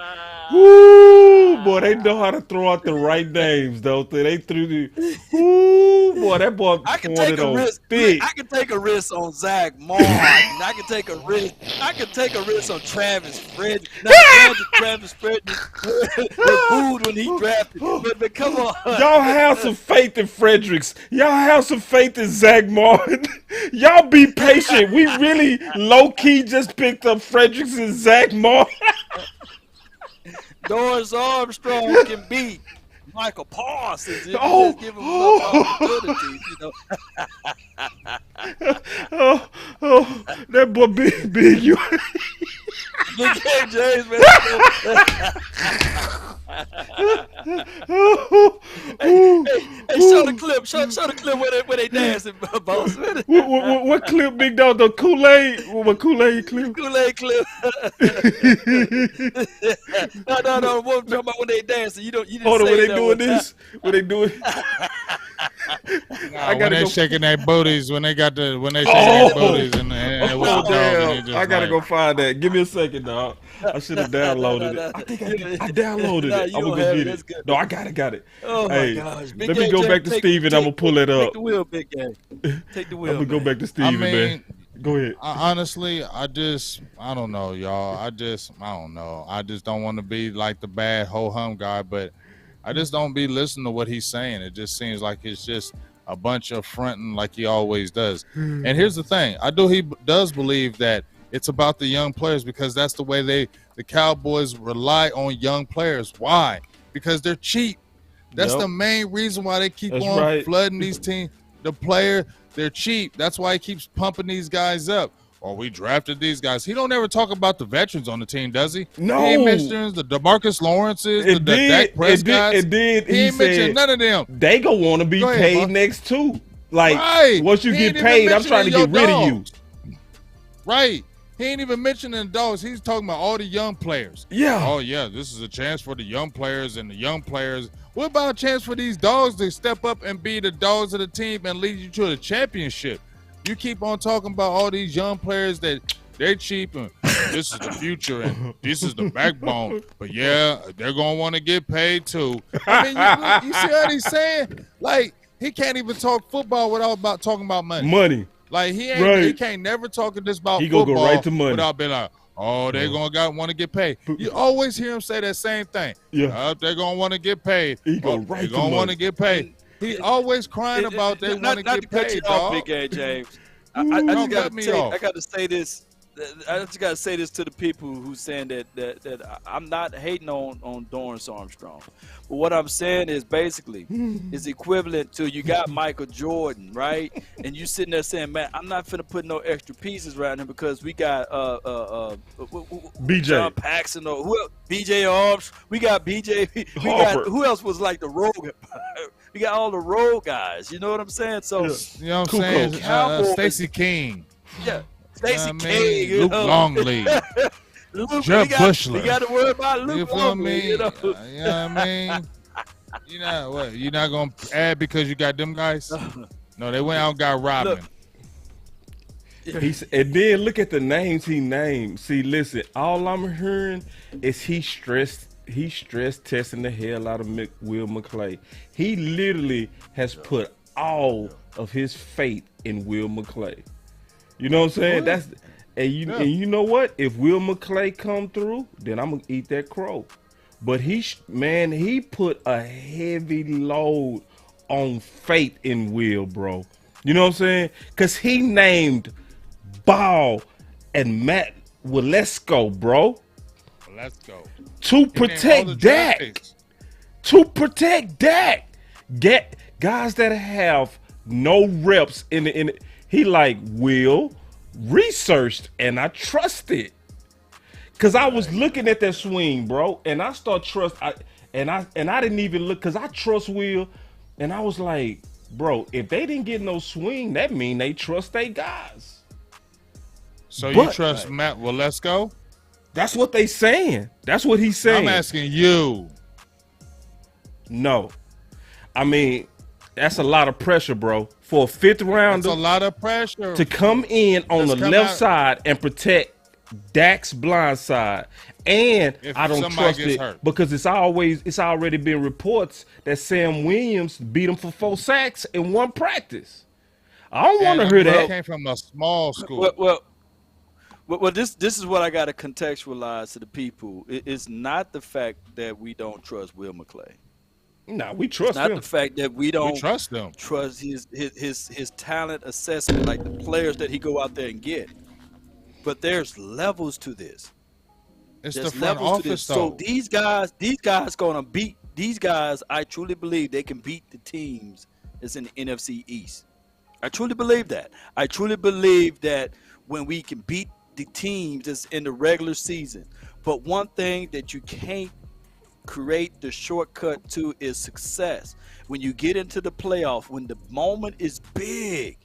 Woo, boy, they know how to throw out the right names, don't they? They threw the. Woo, boy, that boy pointed on big. I can take a risk on Zach Martin. I can take a risk on Travis Frederick. Now, Travis Frederick was booed when he drafted. But come on. Y'all have some faith in Fredericks. Y'all have some faith in Zach Martin. Y'all be patient. We really low-key just picked up Fredericks and Zach Martin. Dorrance Armstrong can beat Micah Parsons if you just give him opportunities, that boy big you. Big Game James, man. show the clip. Show the clip where they dancing, boss. What clip, big dog? The Kool-Aid? What Kool-Aid clip? Kool-Aid clip. No. What I'm talking about when they dancing? You didn't Hold on, say when they that doing one this? When they doing? When they shaking their booties, when they shaking their booties and damn! I gotta go find that. Give me a second, dog. I should have downloaded it. I think I downloaded it. I'm gonna go get it. No, I got it. Oh my gosh! Let me go back to Steven. I'm gonna pull it up. Take the wheel, big game. Take the wheel. I'm gonna go back to Steven, man. Go ahead. Honestly, I don't know, y'all. I don't know. I just don't want to be like the bad ho-hum guy, but I just don't be listening to what he's saying. It just seems like it's just a bunch of fronting like he always does. And here's the thing. He does believe that it's about the young players because that's the way the Cowboys rely on young players. Why? Because they're cheap. That's the main reason why they keep flooding these teams. The player, they're cheap. That's why he keeps pumping these guys up. Or we drafted these guys. He don't ever talk about the veterans on the team, does he? No. He ain't mentioned the DeMarcus Lawrences, the Dak Prescotts. He ain't mentioned none of them. They gonna want to be paid next too. Like once you get paid, I'm trying to get rid of you. Right. He ain't even mentioning the dogs. He's talking about all the young players. Yeah. Oh, yeah, this is a chance for the young players and the young players. What about a chance for these dogs to step up and be the dogs of the team and lead you to the championship? You keep on talking about all these young players that they're cheap and this is the future and this is the backbone. But, yeah, they're going to want to get paid too. I mean, you see what he's saying? Like, he can't even talk football without talking about money. Like he can't never talk this about he football go right to money without being like, oh, they're gonna want to get paid. You always hear him say that same thing. Yeah, they're gonna want to get paid. He go right to money. They're gonna want to get paid. He always crying about they want to get paid. Not Big A, James. I got to say this. I just got to say this to the people who saying that I'm not hating on Dorrance Armstrong. But what I'm saying is basically is equivalent to you got Michael Jordan, right? And you sitting there saying, man, I'm not finna put no extra pieces around him because we got BJ John Paxson or BJ Arms. We got BJ. We got who else was like the rogue? We got all the rogue guys. You know what I'm saying? So you know what I'm saying? Stacey King. Yeah. Stacey King, Luke Longley, Jeff Bushley. You got to worry about Luke you feel Longley. Me? You know what I mean? You know what? You're not gonna add because you got them guys? No, they went out and got Robin. And then look at the names he named. See, listen, all I'm hearing is he stress testing the hell out of Will McClay. He literally has put all of his faith in Will McClay. You know what I'm saying? And you know what? If Will McClay come through, then I'm gonna eat that crow. But he put a heavy load on faith in Will, bro. You know what I'm saying? Cause he named Ball and Matt Walesko, bro. Let's go. To protect Dak. To protect Dak. Get guys that have no reps in the he like Will researched and I trusted. Cause I was looking at that swing, bro, and I start I didn't even look cause I trust Will, and I was like, bro, if they didn't get no swing, that mean they trust they guys. So you trust Matt Walesko? That's what they saying. That's what he's saying. I'm asking you. No. I mean, that's a lot of pressure, bro. For a fifth rounder, that's a lot of pressure to come in on the left side and protect Dak's blind side. And I don't trust it because it's already been reports that Sam Williams beat him for 4 sacks in one practice. I don't want to hear that. Came from a small school. Well, this is what I got to contextualize to the people. It's not the fact that we don't trust Will McClay. No, we trust him. It's not the fact that we don't trust them. Trust his talent assessment, like the players that he go out there and get. But there's levels to this. It's the front office, though. So these guys gonna beat these guys. I truly believe they can beat the teams that's in the NFC East. I truly believe that. I truly believe that when we can beat the teams that's in the regular season. But one thing that you can't create the shortcut to is success. When you get into the playoff, when the moment is big,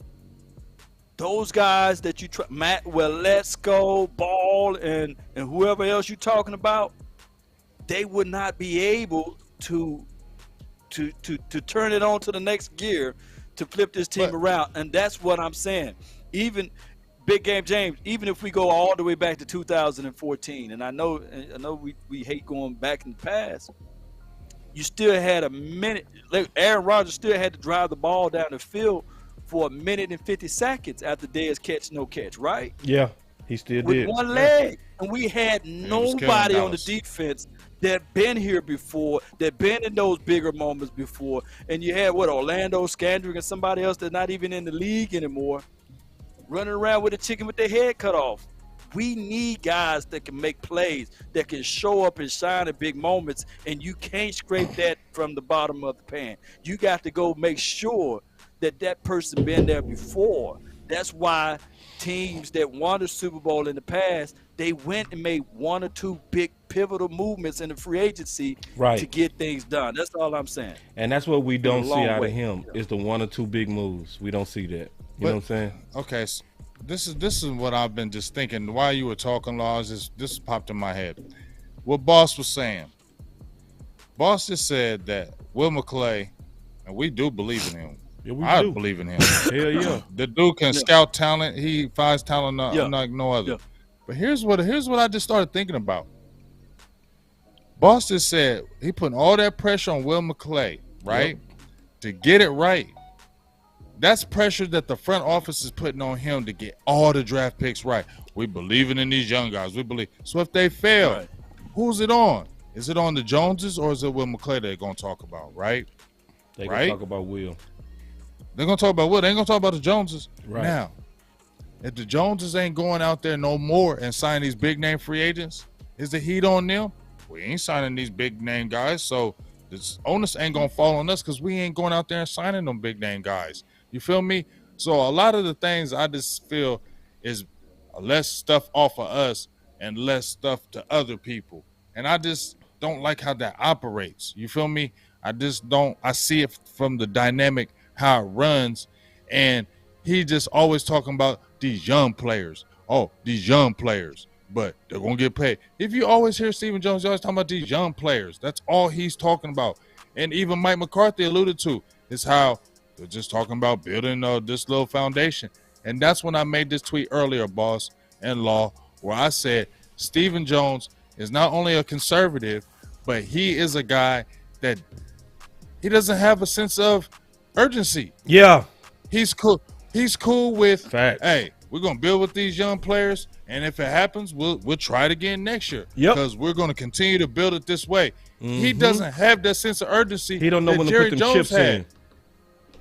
those guys that you try, Matt, well, let's go, Ball, and whoever else you're talking about, they would not be able to turn it on to the next gear to flip this team around. And that's what I'm saying. Even Big Game James, even if we go all the way back to 2014, and I know we hate going back in the past, you still had a minute. Aaron Rodgers still had to drive the ball down the field for 1 minute and 50 seconds after Dez catch, no catch, right? Yeah, he still with did. With one leg. And we had nobody on the defense that been here before, that been in those bigger moments before. And you had, Orlando Scandrick and somebody else that's not even in the league anymore, running around with a chicken with their head cut off. We need guys that can make plays, that can show up and shine in big moments, and you can't scrape that from the bottom of the pan. You got to go make sure that person been there before. That's why teams that won the Super Bowl in the past, they went and made 1 or 2 big pivotal movements in the free agency to get things done. That's all I'm saying. And that's what we don't see out of him is the 1 or 2 big moves. We don't see that. You know what I'm saying? Okay, so this is what I've been just thinking while you were talking, Laws. This popped in my head. What Boss was saying. Boss just said that Will McClay, and we do believe in him. Yeah, I believe in him. Hell yeah. The dude can scout talent. He finds talent like no other. Yeah. But here's what I just started thinking about. Boss just said he putting all that pressure on Will McClay, right? To get it right. That's pressure that the front office is putting on him to get all the draft picks right. We believing in these young guys. We believe. So if they fail, who's it on? Is it on the Joneses or is it Will McClay they're going to talk about, right? They're going to talk about Will. They're going to talk about Will. They ain't going to talk about the Joneses. Right. Now, if the Joneses ain't going out there no more and signing these big-name free agents, is the heat on them? We ain't signing these big-name guys, so this onus ain't going to fall on us because we ain't going out there and signing them big-name guys. You feel me? So a lot of the things I just feel is less stuff off of us and less stuff to other people. And I just don't like how that operates. You feel me? I just don't. I see it from the dynamic how it runs, and he just always talking about these young players. Oh, these young players, but they're gonna get paid. If you always hear Stephen Jones, you always talking about these young players. That's all he's talking about. And even Mike McCarthy alluded to is how they're just talking about building this little foundation. And that's when I made this tweet earlier, Boss and Law, where I said Stephen Jones is not only a conservative, but he is a guy that he doesn't have a sense of urgency. Yeah. He's cool. He's cool with, Facts. Hey, we're going to build with these young players, and if it happens, we'll try it again next year. Yep. Because we're going to continue to build it this way. He doesn't have that sense of urgency. He don't know when to put them chips in.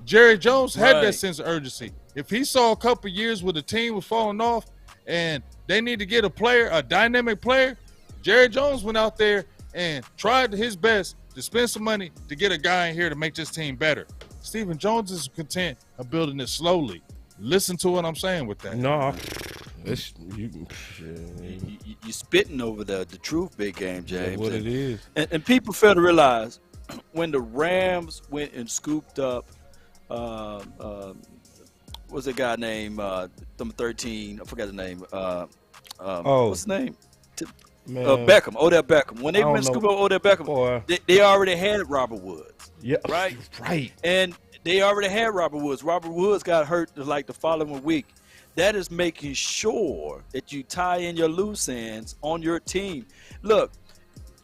Jerry Jones had that sense of urgency. If he saw a couple of years where the team was falling off and they need to get a dynamic player, Jerry Jones went out there and tried his best to spend some money to get a guy in here to make this team better. Stephen Jones is content of building it slowly. Listen to what I'm saying with that. No, you spitting over the truth, Big Game James. That's what it is. And people fail to realize when the Rams went and scooped up, what's a guy named number 13? I forgot his name. What's his name? Beckham, Odell Beckham. When they went scoop up Odell Beckham, they already had Robert Woods. Yeah, right. And they already had Robert Woods. Robert Woods got hurt like the following week. That is making sure that you tie in your loose ends on your team. Look,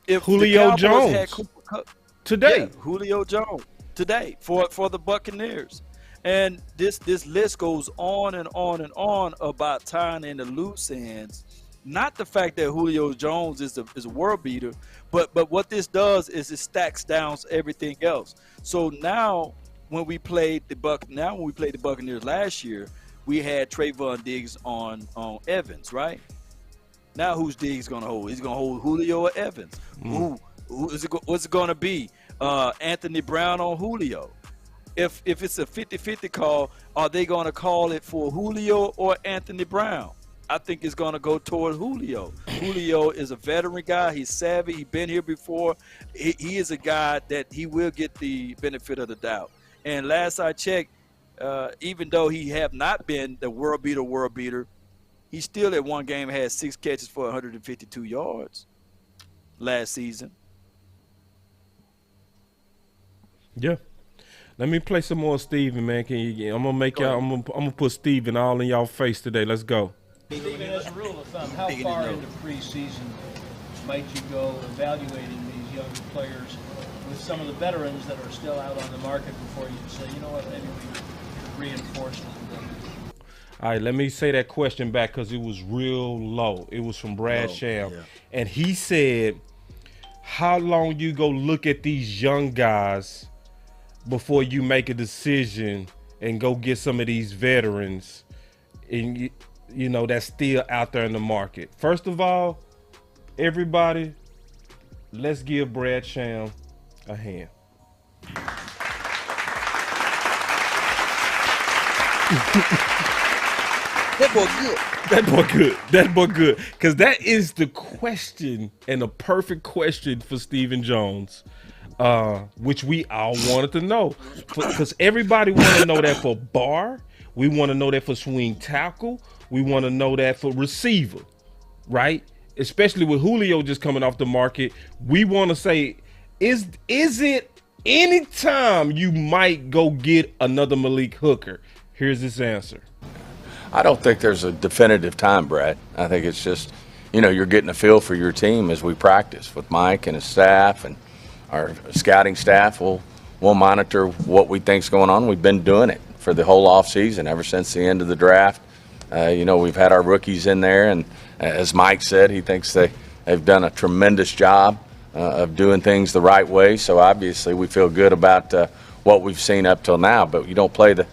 if Julio the Cowboys had Jones today, Julio Jones today for the Buccaneers, and this list goes on and on and on about tying in the loose ends. Not the fact that Julio Jones is a world beater, but what this does is it stacks down everything else. So now when we played the Buccaneers last year, we had Trayvon Diggs on Evans, right? Now who's Diggs gonna hold? He's gonna hold Julio or Evans. What's it gonna be? Anthony Brown on Julio. If it's a 50-50 call, are they gonna call it for Julio or Anthony Brown? I think it's going to go toward Julio. Julio is a veteran guy. He's savvy. He's been here before. He is a guy that he will get the benefit of the doubt. And last I checked, even though he have not been the world beater, he still at one game had 6 catches for 152 yards last season. Yeah. Let me play some more Steven, man. I'm gonna make y'all. I'm gonna put Steven all in y'all face today. Let's go. Steven, as a rule of thumb, how far into preseason might you go evaluating these young players with some of the veterans that are still out on the market before you say, you know what, maybe we reinforce them? All right, let me say that question back because it was real low. It was from Brad Sham, and he said, "How long you go look at these young guys before you make a decision and go get some of these veterans and you know that's still out there in the market?" First of all, everybody, let's give Brad Sham a hand. That boy good. That boy good. Because that is the question and the perfect question for Stephen Jones. Which we all wanted to know, because everybody want to know that for bar. We want to know that for swing tackle. We want to know that for receiver, right? Especially with Julio just coming off the market. We want to say, is it any time you might go get another Malik Hooker? Here's his answer. I don't think there's a definitive time, Brad. I think it's just, you're getting a feel for your team as we practice with Mike and his staff and our scouting staff. We'll monitor what we think's going on. We've been doing it for the whole offseason ever since the end of the draft. We've had our rookies in there, and as Mike said, he thinks they've done a tremendous job of doing things the right way. So obviously we feel good about what we've seen up till now. But you don't play this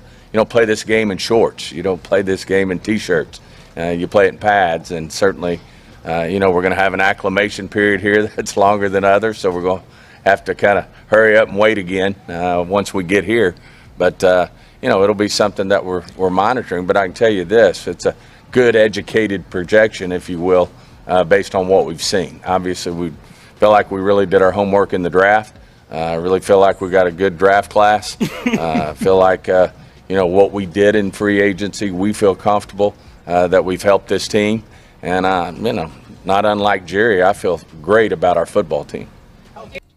game in shorts. You don't play this game in T-shirts. You play it in pads, and certainly, we're going to have an acclimation period here that's longer than others. So we're going to have to kind of hurry up and wait again once we get here. But it'll be something that we're monitoring. But I can tell you this: it's a good, educated projection, if you will, based on what we've seen. Obviously, we feel like we really did our homework in the draft. Really feel like we got a good draft class. Feel like what we did in free agency, we feel comfortable that we've helped this team. And, not unlike Jerry, I feel great about our football team.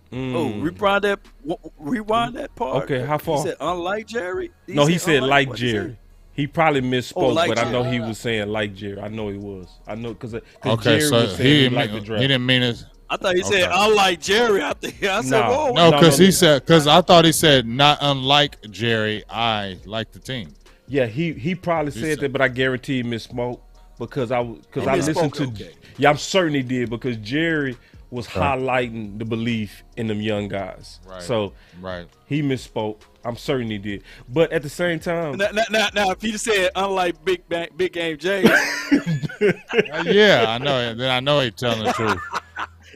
Oh, rewind that part. Okay, how far? He said unlike Jerry? He said like Jerry. He probably misspoke, like but I know Jerry. he was saying like Jerry. I know he was. I know because Okay, Jerry so was saying he liked the draft. he didn't mean it. I thought he said unlike Jerry. I said, whoa. No, because I thought he said not unlike Jerry, I like the team. Yeah, he probably said that, but I guarantee he misspoke because I listened to. Okay. Yeah, I'm certain he did because Jerry was highlighting the belief in them young guys. Right. So he misspoke. I'm certain he did. But at the same time, Now, if he said unlike Big Game James, Yeah, I know. Then I know he's telling the truth.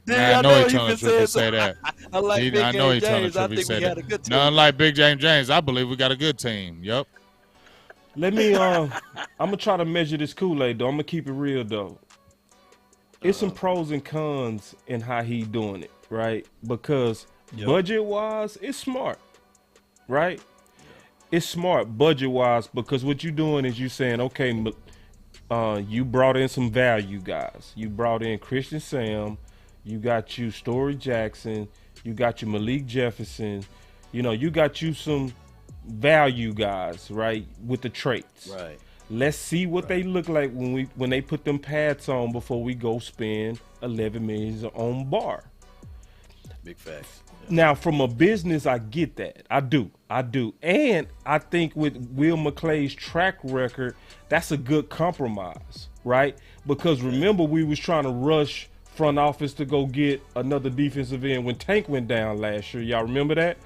I know he's telling the truth to say that. I know he's telling the truth to say that. Now, unlike Big James, I believe we got a good team. Yep. let me. I'm gonna try to measure this Kool-Aid though. I'm gonna keep it real though. It's some pros and cons in how he doing it, right? Because budget-wise, it's smart, right? It's smart budget-wise because what you're doing is you saying, okay, you brought in some value guys. You brought in Christian Sam. You got you Story Jackson. You got you Malik Jefferson. You got you some value guys, right, with the traits. right? Let's see what they look like when they put them pads on before we go spend $11 million on bar. Big facts. Now, from a business, I get that. I do. And I think with Will McClay's track record, that's a good compromise, right? Because remember, we was trying to rush front office to go get another defensive end when Tank went down last year. Y'all remember that?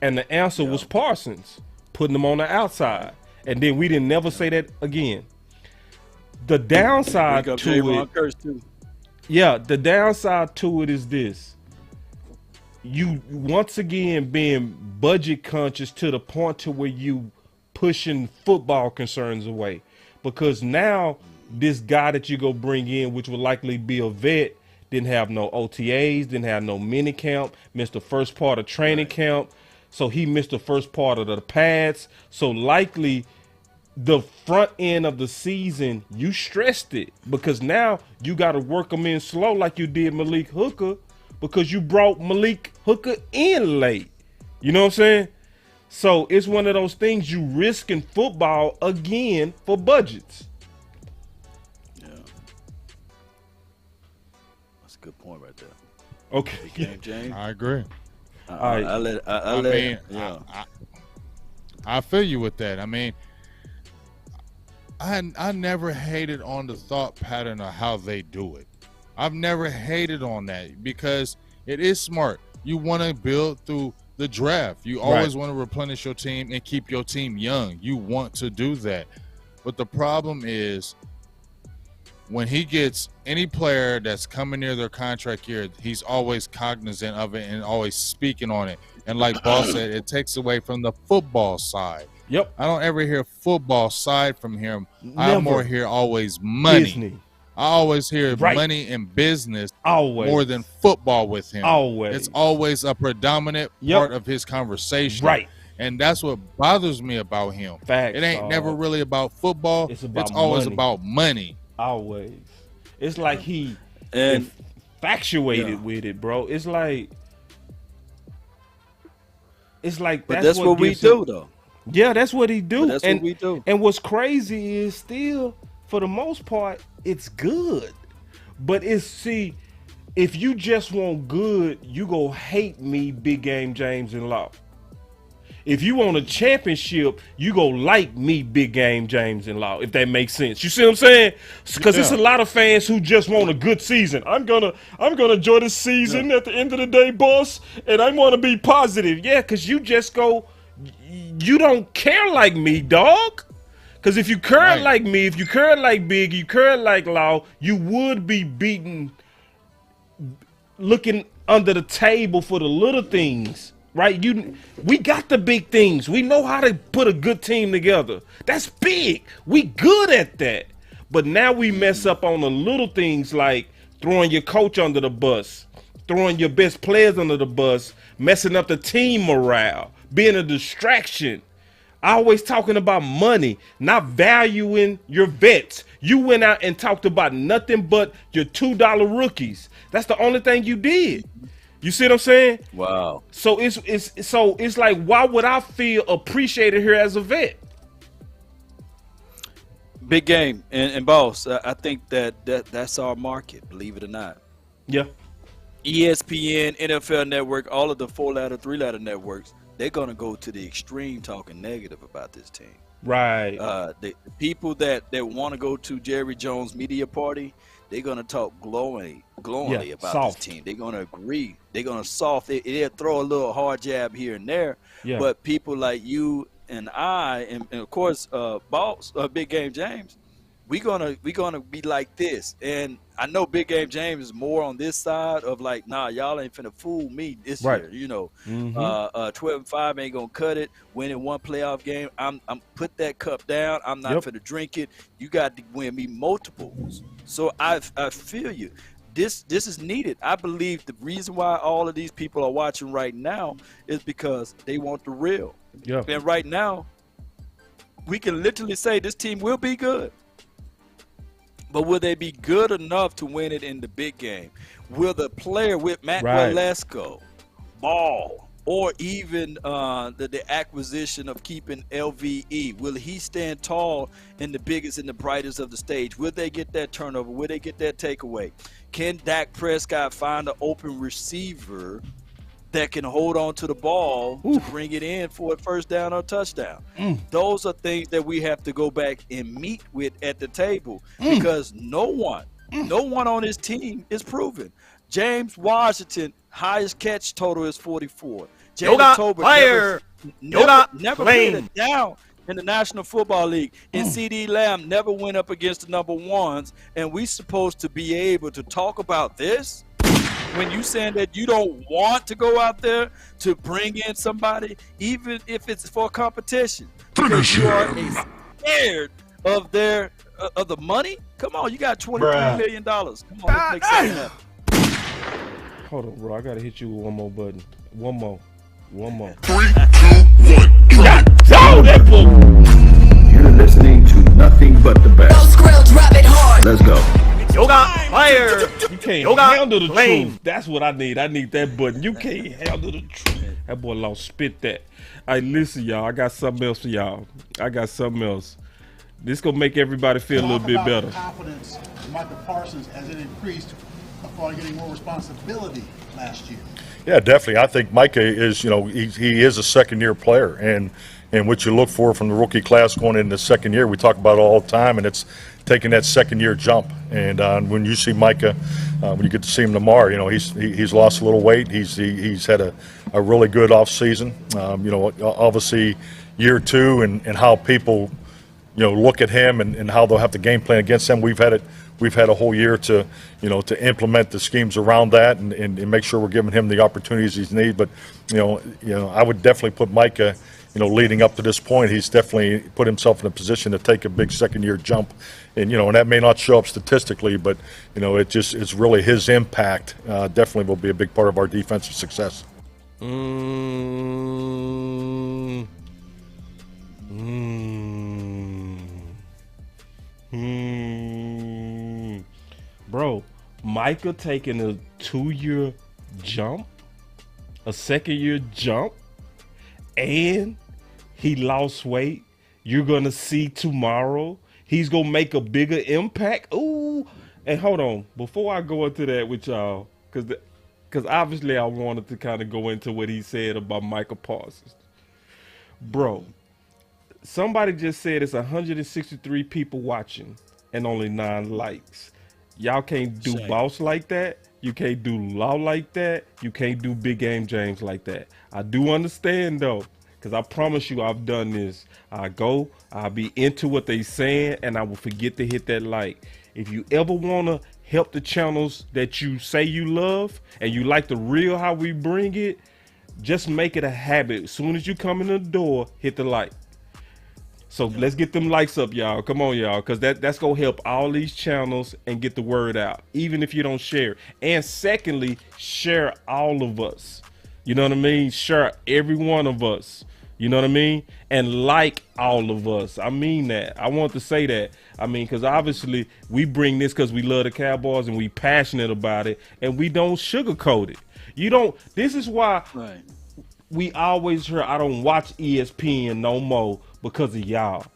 And the answer was Parsons, putting them on the outside. And then we didn't never say that again. The downside to it, the downside to it is this. You once again being budget conscious to the point to where you pushing football concerns away, because now this guy that you go bring in, which will likely be a vet, didn't have no OTAs, didn't have no mini camp, missed the first part of training camp. So he missed the first part of the pads. So likely the front end of the season, you stressed it because now you got to work them in slow like you did Malik Hooker because you brought Malik Hooker in late. You know what I'm saying? So it's one of those things you risk in football again for budgets. Yeah. That's a good point right there. Okay. Game, James. I agree. I feel you with that. I mean, I never hated on the thought pattern of how they do it. I've never hated on that because it is smart. You want to build through the draft. You always want to replenish your team and keep your team young. You want to do that. But the problem is when he gets any player that's coming near their contract year, he's always cognizant of it and always speaking on it. And like Boss said, it takes away from the football side. Yep. I don't ever hear football side from him. Never. I more hear always money. Disney. I always hear money and business always more than football with him. Always. It's always a predominant part of his conversation. Right. And that's what bothers me about him. Facts, it ain't never really about football. It's always about money. Always. It's like he infatuated with it, bro. It's like but that's what we do, though. Yeah, that's what he do. That's what we do. And what's crazy is still, for the most part, it's good. But if you just want good, you go hate me, Big Game James and Law. If you want a championship, you go like me, Big Game James and Law, if that makes sense. You see what I'm saying? Because it's a lot of fans who just want a good season. I'm gonna enjoy this season at the end of the day, boss, and I want to be positive. Yeah, because you just go, you don't care like me, dog. Because if you care like me, if you care like Big, you care like Law, you would be beating, looking under the table for the little things. Right, we got the big things. We know how to put a good team together. That's big. We good at that. But now we mess up on the little things like throwing your coach under the bus, throwing your best players under the bus, messing up the team morale, being a distraction. Always talking about money, not valuing your vets. You went out and talked about nothing but your $2 rookies. That's the only thing you did. You see what I'm saying? Wow. So it's like, why would I feel appreciated here as a vet? Big Game and Boss, I think that's our market, believe it or not. Yeah. ESPN, NFL Network, all of the 4-letter, 3-letter networks, they're gonna go to the extreme talking negative about this team. Right. The people that want to go to Jerry Jones' media party, they're gonna talk glowingly about this team. They're gonna agree. They're gonna they'll throw a little hard jab here and there. Yeah. But people like you and I, and of course, Boss, Big Game James, we gonna be like this. And I know Big Game James is more on this side of like, nah, y'all ain't finna fool me this year. You know, 12-5 ain't gonna cut it. Winning one playoff game, I'm put that cup down. I'm not finna drink it. You got to win me multiples. So I feel you. This is needed. I believe the reason why all of these people are watching right now is because they want the real. Yeah. And right now, we can literally say this team will be good. But will they be good enough to win it in the big game? Will the player with Matt Walesko, Ball, or even the acquisition of keeping LVE, will he stand tall in the biggest and the brightest of the stage? Will they get that turnover? Will they get that takeaway? Can Dak Prescott find an open receiver that can hold on to the ball to bring it in for a first down or touchdown? Those are things that we have to go back and meet with at the table because no one on his team is proven. James Washington, highest catch total is 44. Jalen Tolbert never played it down in the National Football League. And CD Lamb never went up against the number ones. And we supposed to be able to talk about this when you saying that you don't want to go out there to bring in somebody, even if it's for competition, because you are scared of their of the money? Come on, you got $23 million. Come on, let's make something happen. Hold on, bro. I gotta hit you with one more button. One more. 3, 2, 1. God, that boy. You're listening to nothing but the best. Let's go. Yoga fire. You can't Yoga handle the flame. truth. That's what I need. I need that button. You can't handle the truth. That boy lost spit that. Hey, listen, y'all. I got something else for y'all. This gonna make everybody feel a little bit better. Confidence in Micah Parsons as it increased upon getting more responsibility last year. Yeah, definitely. I think Micah is, he is a second-year player, and what you look for from the rookie class going into the second year, we talk about it all the time, and it's taking that second-year jump. And when you see Micah, when you get to see him tomorrow, he's lost a little weight. He's had a really good off season. Obviously year two and how people look at him and how they'll have the game plan against him. We've had a whole year to implement the schemes around that and make sure we're giving him the opportunities he needs. But I would definitely put Micah, leading up to this point, he's definitely put himself in a position to take a big second-year jump, and that may not show up statistically, but it's really his impact. Definitely will be a big part of our defensive success. Bro, Micah taking a 2-year jump, a second-year jump, and he lost weight. You're going to see tomorrow he's going to make a bigger impact. Ooh, and hold on. Before I go into that with y'all, because obviously I wanted to kind of go into what he said about Micah Parsons. Bro, somebody just said it's 163 people watching and only 9 likes. Y'all can't do boss like that. You can't do law like that. You can't do Big Game James like that. I do understand though, because I promise you I've done this. I'll be into what they saying, and I will forget to hit that like. If you ever want to help the channels that you say you love and you like the real how we bring it, just make it a habit. As soon as you come in the door, hit the like. So let's get them likes up, y'all. Come on, y'all, because that's going to help all these channels and get the word out, even if you don't share. And secondly, share all of us. You know what I mean? Share every one of us. You know what I mean? And like all of us. I mean that. I want to say that. I mean, because obviously we bring this because we love the Cowboys and we passionate about it, and we don't sugarcoat it. This is why we always heard I don't watch ESPN no more because of y'all.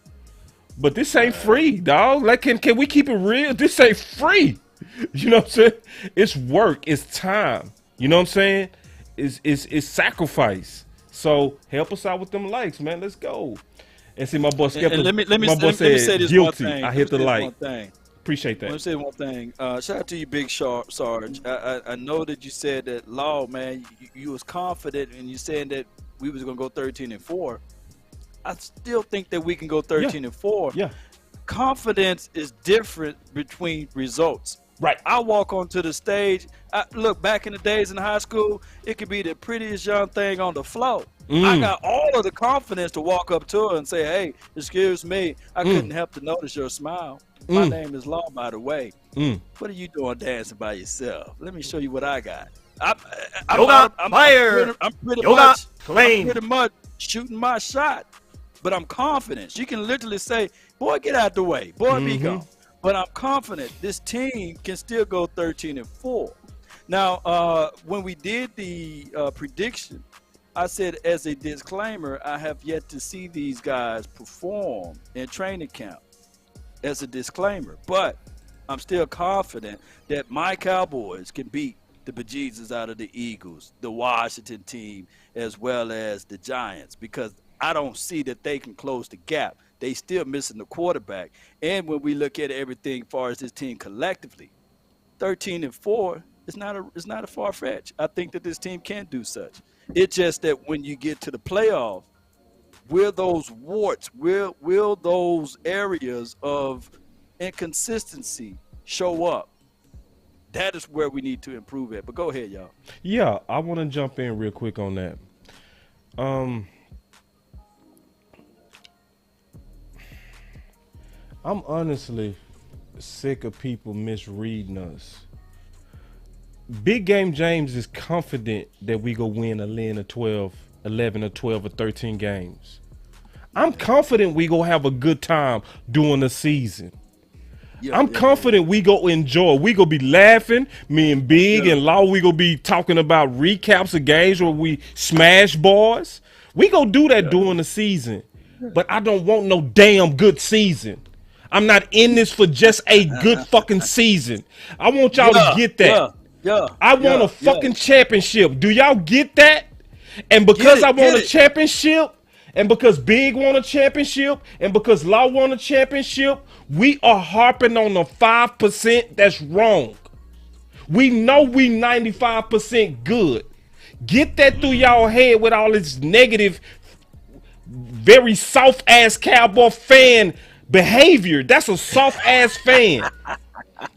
But this ain't free, dog. Like, can we keep it real? This ain't free. You know what I'm saying? It's work. It's time. You know what I'm saying? It's sacrifice. So help us out with them likes, man. Let's go. And see, my boy Skepta. Let me say this guilty. one thing. I hit the like. Appreciate that. Let me say one thing. Shout out to you, Big Sarge. I know that you said that, Law, man, you was confident and you saying that we was gonna go 13-4. I still think that we can go 13-4. Yeah. Confidence is different between results. Right. I walk onto the stage. Look, back in the days in high school, it could be the prettiest young thing on the floor. I got all of the confidence to walk up to her and say, hey, excuse me, I couldn't help to notice your smile. My name is Law, by the way. What are you doing dancing by yourself? Let me show you what I got. I'm pretty much shooting my shot, but I'm confident. She can literally say, boy, get out the way. Boy, be gone. But I'm confident this team can still go 13-4. Now, when we did the prediction, I said as a disclaimer, I have yet to see these guys perform in training camp as a disclaimer. But I'm still confident that my Cowboys can beat the bejesus out of the Eagles, the Washington team, as well as the Giants, because I don't see that they can close the gap. They still missing the quarterback. And when we look at everything as far as this team collectively, 13-4 is not a far fetch. I think that this team can do such. It's just that when you get to the playoff, will those warts, will those areas of inconsistency show up? That is where we need to improve at. But go ahead, y'all. Yeah, I want to jump in real quick on that. I'm honestly sick of people misreading us. Big Game James is confident that we go win 11 or 12 or 13 games. I'm confident we go have a good time during the season. I'm confident we go enjoy. We go be laughing. Me and Big and Law, we go be talking about recaps of games where we smash boys. We go do that during the season. But I don't want no damn good season. I'm not in this for just a good fucking season. I want y'all to get that. I want a fucking championship. Do y'all get that? And because I want a championship, and because Big want a championship, and because Law want a championship, we are harping on the 5% that's wrong. We know we 95% good. Get that through y'all head with all this negative, very soft-ass Cowboy fan behavior. That's a soft-ass fan.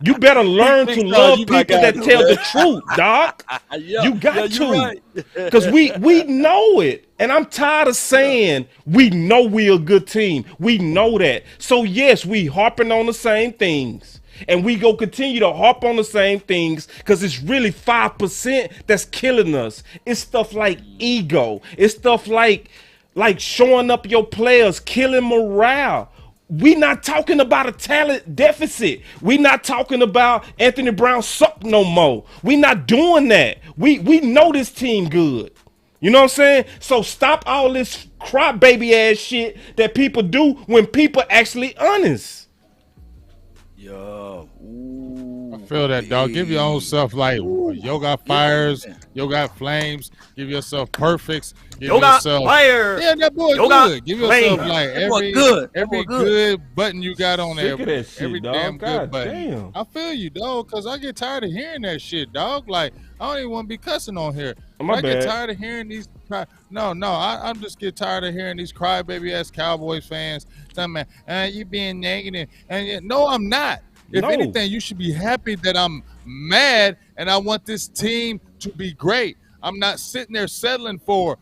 You better learn to love people that tell the truth, dog. You got to. Because we know it. And I'm tired of saying we know we're a good team. We know that. So, yes, we harping on the same things. And we go continue to harp on the same things because it's really 5% that's killing us. It's stuff like ego. It's stuff like showing up your players, killing morale. We not talking about a talent deficit. We not talking about Anthony Brown suck no more. We not doing that. We know this team good. You know what I'm saying? So stop all this crybaby ass shit that people do when people actually honest. Yo. I feel that, dog. Give your own self like yo got fires, yo got flames. Give yourself perfects. Give yourself fire. Yeah, that boy good. Give yourself like every good button you got on there. Every damn good button. I feel you, dog, because I get tired of hearing that shit, dog. Like I don't even want to be cussing on here. I get tired of hearing these. I'm just get tired of hearing these crybaby ass Cowboys fans telling me, you being negative. And no, I'm not. If anything, you should be happy that I'm mad and I want this team to be great. I'm not sitting there settling for,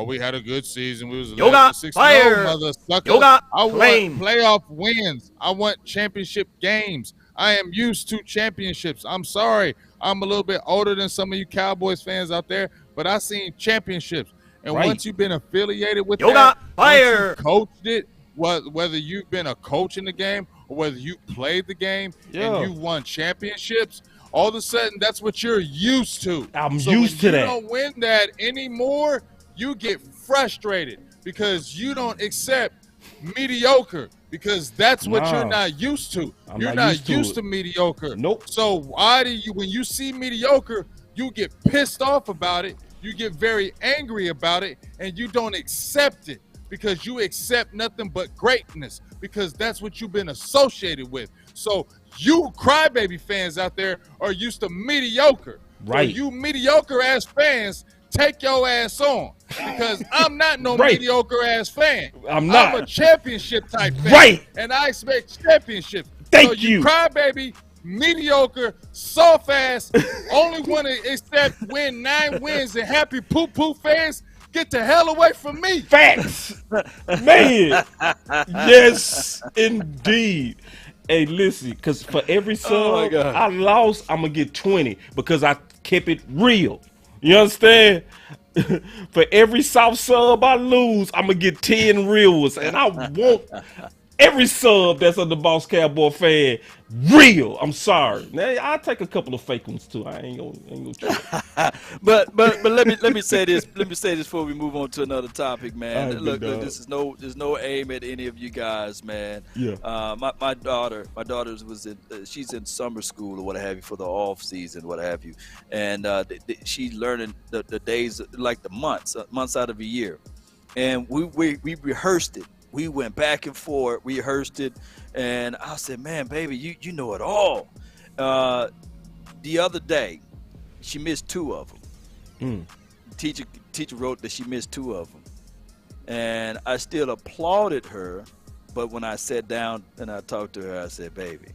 we had a good season. We was 11-6. Fire. No, mother sucker. I want playoff wins. I want championship games. I am used to championships. I'm sorry. I'm a little bit older than some of you Cowboys fans out there, but I seen championships. And once you've been affiliated with that, once you coached it, whether you've been a coach in the game or whether you played the game and you won championships, all of a sudden that's what you're used to. I'm used to that. You don't win that anymore, you get frustrated because you don't accept mediocre because that's what you're not used to. You're not used to mediocre. Nope. So why do you, when you see mediocre, you get pissed off about it, you get very angry about it, and you don't accept it because you accept nothing but greatness because that's what you've been associated with. So you crybaby fans out there are used to mediocre. Right. So you mediocre ass fans, take your ass on because I'm not no mediocre ass fan. I'm not. I'm a championship type fan. Right. And I expect championships. Thank you. Crybaby, mediocre, soft ass, only want to accept win 9 wins and happy poo-poo fans. Get the hell away from me. Facts. Man. Yes, indeed. Hey, listen, because for every sub I lost, I'm going to get 20 because I kept it real. You understand? For every soft sub I lose, I'm going to get 10 real ones. And I want every sub that's a the Boss Cowboy fan real. I'm sorry. Now, I'll take a couple of fake ones too. I ain't gonna try. but let me say this. Let me say this before we move on to another topic, man. Right, look, there's no aim at any of you guys, man. Yeah. My daughter was she's in summer school or what have you for the off season, what have you, and she's learning the days like the months out of a year, and we rehearsed it. We went back and forth, we rehearsed it, and I said, man, baby, you know it all. The other day, she missed 2 of them. Teacher wrote that she missed 2 of them. And I still applauded her, but when I sat down and I talked to her, I said, baby,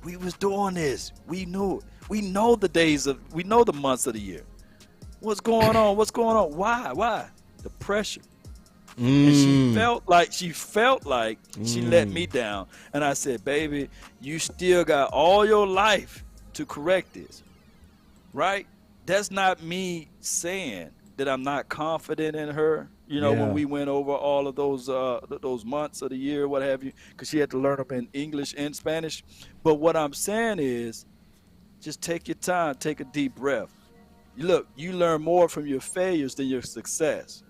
we was doing this. We knew it. We know the months of the year. What's going on? Why? The pressure. And she felt like she let me down. And I said, baby, you still got all your life to correct this, right? That's not me saying that I'm not confident in her. You know, when we went over all of those months of the year, what have you, because she had to learn them in English and Spanish. But what I'm saying is, just take your time, take a deep breath. Look, you learn more from your failures than your success.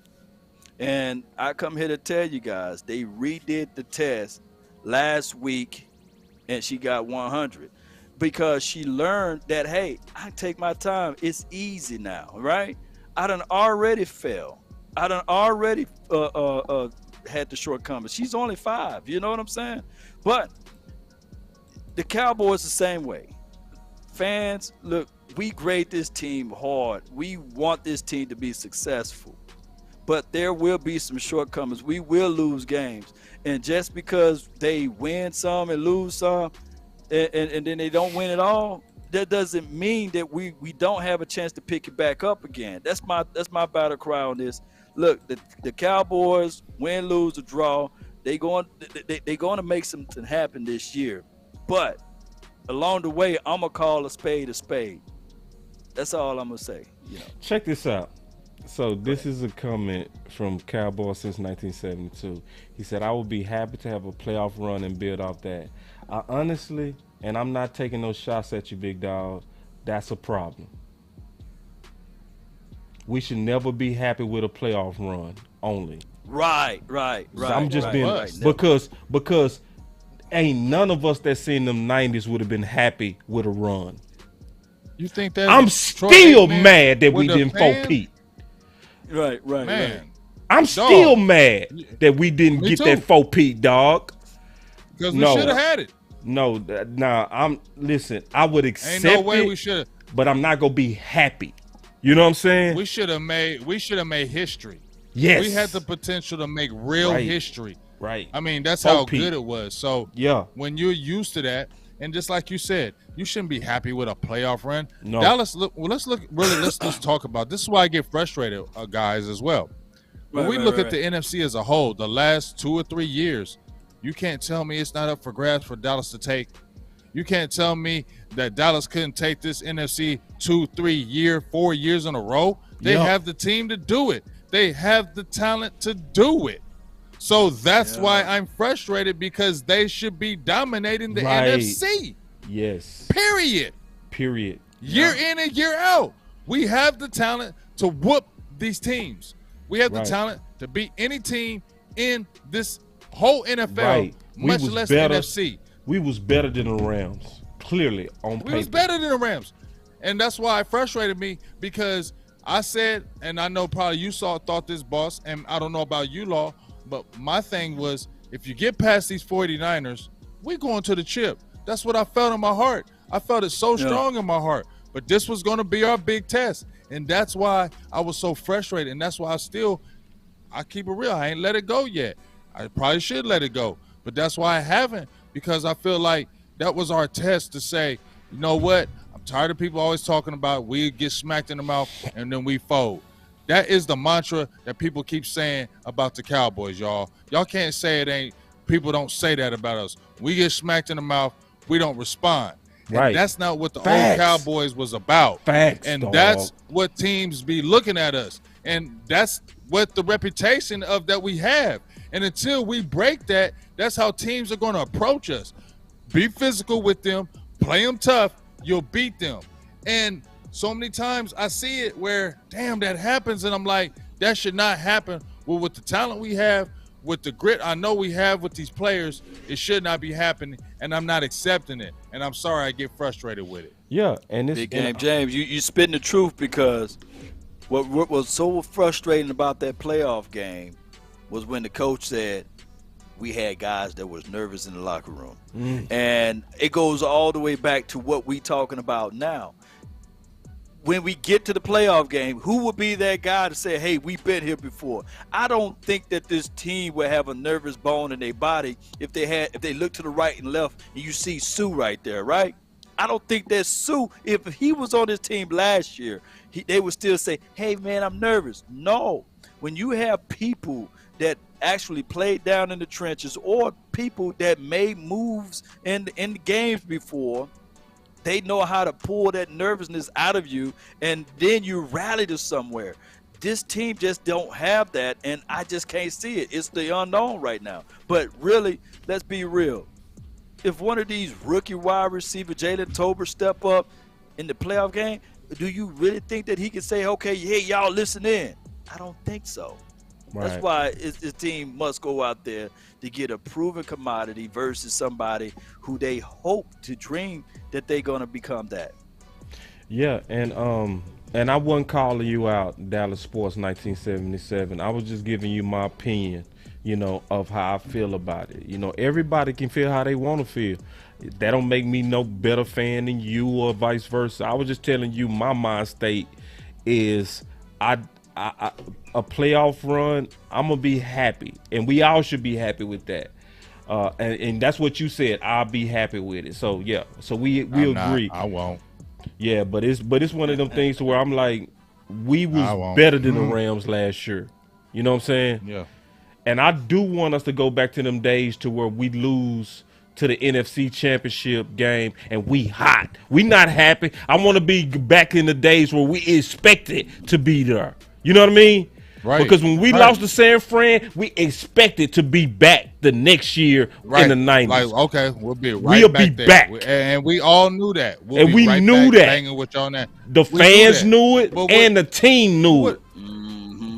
And I come here to tell you guys, they redid the test last week, and she got 100 because she learned that, hey, I take my time. It's easy now, right? I done already failed. I done already had the shortcomings. She's only 5, you know what I'm saying? But the Cowboys the same way. Fans, look, we grade this team hard. We want this team to be successful. But there will be some shortcomings. We will lose games. And just because they win some and lose some, and then they don't win at all, that doesn't mean that we don't have a chance to pick it back up again. That's my battle cry on this. Look, the Cowboys, win, lose, or draw, they're going to make something happen this year. But along the way, I'm going to call a spade a spade. That's all I'm going to say. You know. Check this out. So this is a comment from Cowboys since 1972. He said, I would be happy to have a playoff run and build off that. I honestly, and I'm not taking no shots at you, big dog, that's a problem. We should never be happy with a playoff run only. Right. I'm just being because ain't none of us that seen them 90s would have been happy with a run. You think that? I'm still mad that we didn't four-peat. Right. Man, I'm still mad that we didn't get that 4-peat, dog. Because we should have had it. No, listen, I would accept Ain't no way it, we should have. But I'm not gonna be happy. You know what I'm saying? We should have made history. Yes. We had the potential to make real history. Right. I mean, that's how good it was. So when you're used to that, and just like you said, you shouldn't be happy with a playoff run. No. Dallas, let's just talk about this. Is why I get frustrated, guys, as well. When we look at the NFC as a whole, the last 2 or 3 years, you can't tell me it's not up for grabs for Dallas to take. You can't tell me that Dallas couldn't take this NFC 2, 3 4 years in a row. They have the team to do it. They have the talent to do it. So that's why I'm frustrated, because they should be dominating the NFC. Yes. Period. Year in and year out. We have the talent to whoop these teams. We have the talent to beat any team in this whole NFL, much less the NFC. We was better than the Rams, clearly, on paper. We was better than the Rams. And that's why it frustrated me, because I said, and I know probably you thought this, boss, and I don't know about you, Law, but my thing was, if you get past these 49ers, we're going to the chip. That's what I felt in my heart. I felt it so strong in my heart. But this was going to be our big test. And that's why I was so frustrated. And that's why I keep it real. I ain't let it go yet. I probably should let it go. But that's why I haven't, because I feel like that was our test to say, you know what? I'm tired of people always talking about we get smacked in the mouth and then we fold. That is the mantra that people keep saying about the Cowboys, y'all. Y'all can't say it ain't. People don't say that about us. We get smacked in the mouth, we don't respond. And that's not what the old Cowboys was about. That's what teams be looking at us. And that's what the reputation of that we have. And until we break that, that's how teams are going to approach us. Be physical with them, play them tough, you'll beat them. And so many times I see it where, damn, that happens, and I'm like, that should not happen. Well, with the talent we have, with the grit I know we have with these players, it should not be happening, and I'm not accepting it. And I'm sorry I get frustrated with it. Yeah, and it's big game, James. You spitting the truth, because what was so frustrating about that playoff game was when the coach said we had guys that was nervous in the locker room. And it goes all the way back to what we talking about now. When we get to the playoff game, who would be that guy to say, hey, we've been here before? I don't think that this team would have a nervous bone in their body if they look to the right and left and you see Sue right there, right? I don't think that Sue, if he was on this team last year, they would still say, hey, man, I'm nervous. No. When you have people that actually played down in the trenches, or people that made moves in the games before. They know how to pull that nervousness out of you, and then you rally to somewhere. This team just don't have that, and I just can't see it. It's the unknown right now. But really, let's be real. If one of these rookie wide receiver, Jalen Tolbert, step up in the playoff game, do you really think that he can say, okay, hey, y'all listen in? I don't think so. Right. That's why this team must go out there to get a proven commodity versus somebody who they hope to dream that they're going to become that. Yeah, and I wasn't calling you out, Dallas Sports 1977. I was just giving you my opinion, you know, of how I feel about it. You know, everybody can feel how they want to feel. That don't make me no better fan than you or vice versa. I was just telling you my mind state is a playoff run, I'm going to be happy. And we all should be happy with that. And that's what you said. I'll be happy with it. So, yeah. So we agree. I won't. Yeah, but it's one of them things to where I'm like, we was better than the Rams last year. You know what I'm saying? Yeah. And I do want us to go back to them days to where we lose to the NFC Championship game and we hot. We not happy. I want to be back in the days where we expected to be there. You know what I mean? Right. Because when we lost to San Fran, we expected to be back the next year in the 90s. Like, okay, we'll be back. And we all knew that. And we knew that. Banging with you on that. The fans knew it, and the team knew it.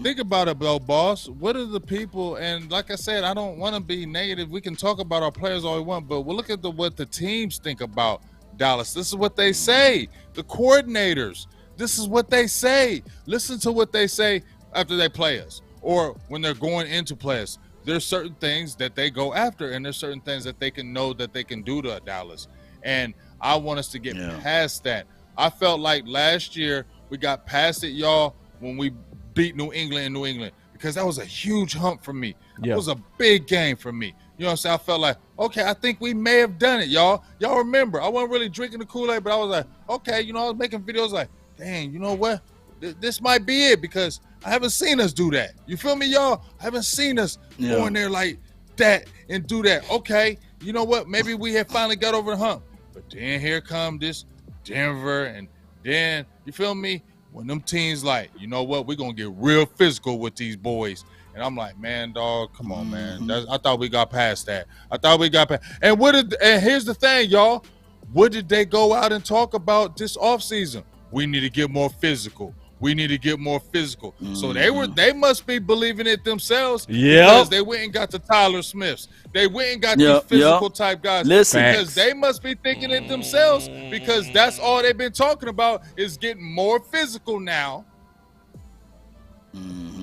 Think about it, though, boss. What are the people? And like I said, I don't want to be negative. We can talk about our players all we want, but we'll look at what the teams think about Dallas. This is what they say. The coordinators. This is what they say. Listen to what they say after they play us, or when they're going into play us. There's certain things that they go after, and there's certain things that they can know that they can do to Dallas. And I want us to get past that. I felt like last year we got past it, y'all, when we beat New England in New England, because that was a huge hump for me. It was a big game for me. You know what I'm saying? I felt like, okay, I think we may have done it, y'all. Y'all remember, I wasn't really drinking the Kool-Aid, but I was like, okay, you know, I was making videos like, dang, you know what? This might be it, because I haven't seen us do that. You feel me, y'all? I haven't seen us go in there like that and do that. Okay, you know what? Maybe we have finally got over the hump. But then here come this Denver, and then, you feel me? When them teams like, you know what? We're going to get real physical with these boys. And I'm like, man, dog, come on, man. I thought we got past that. And here's the thing, y'all. What did they go out and talk about this offseason? We need to get more physical. We need to get more physical. So they must be believing it themselves. Because they went and got the Tyler Smiths. They went and got these physical type guys. Because they must be thinking it themselves, because that's all they've been talking about is getting more physical now.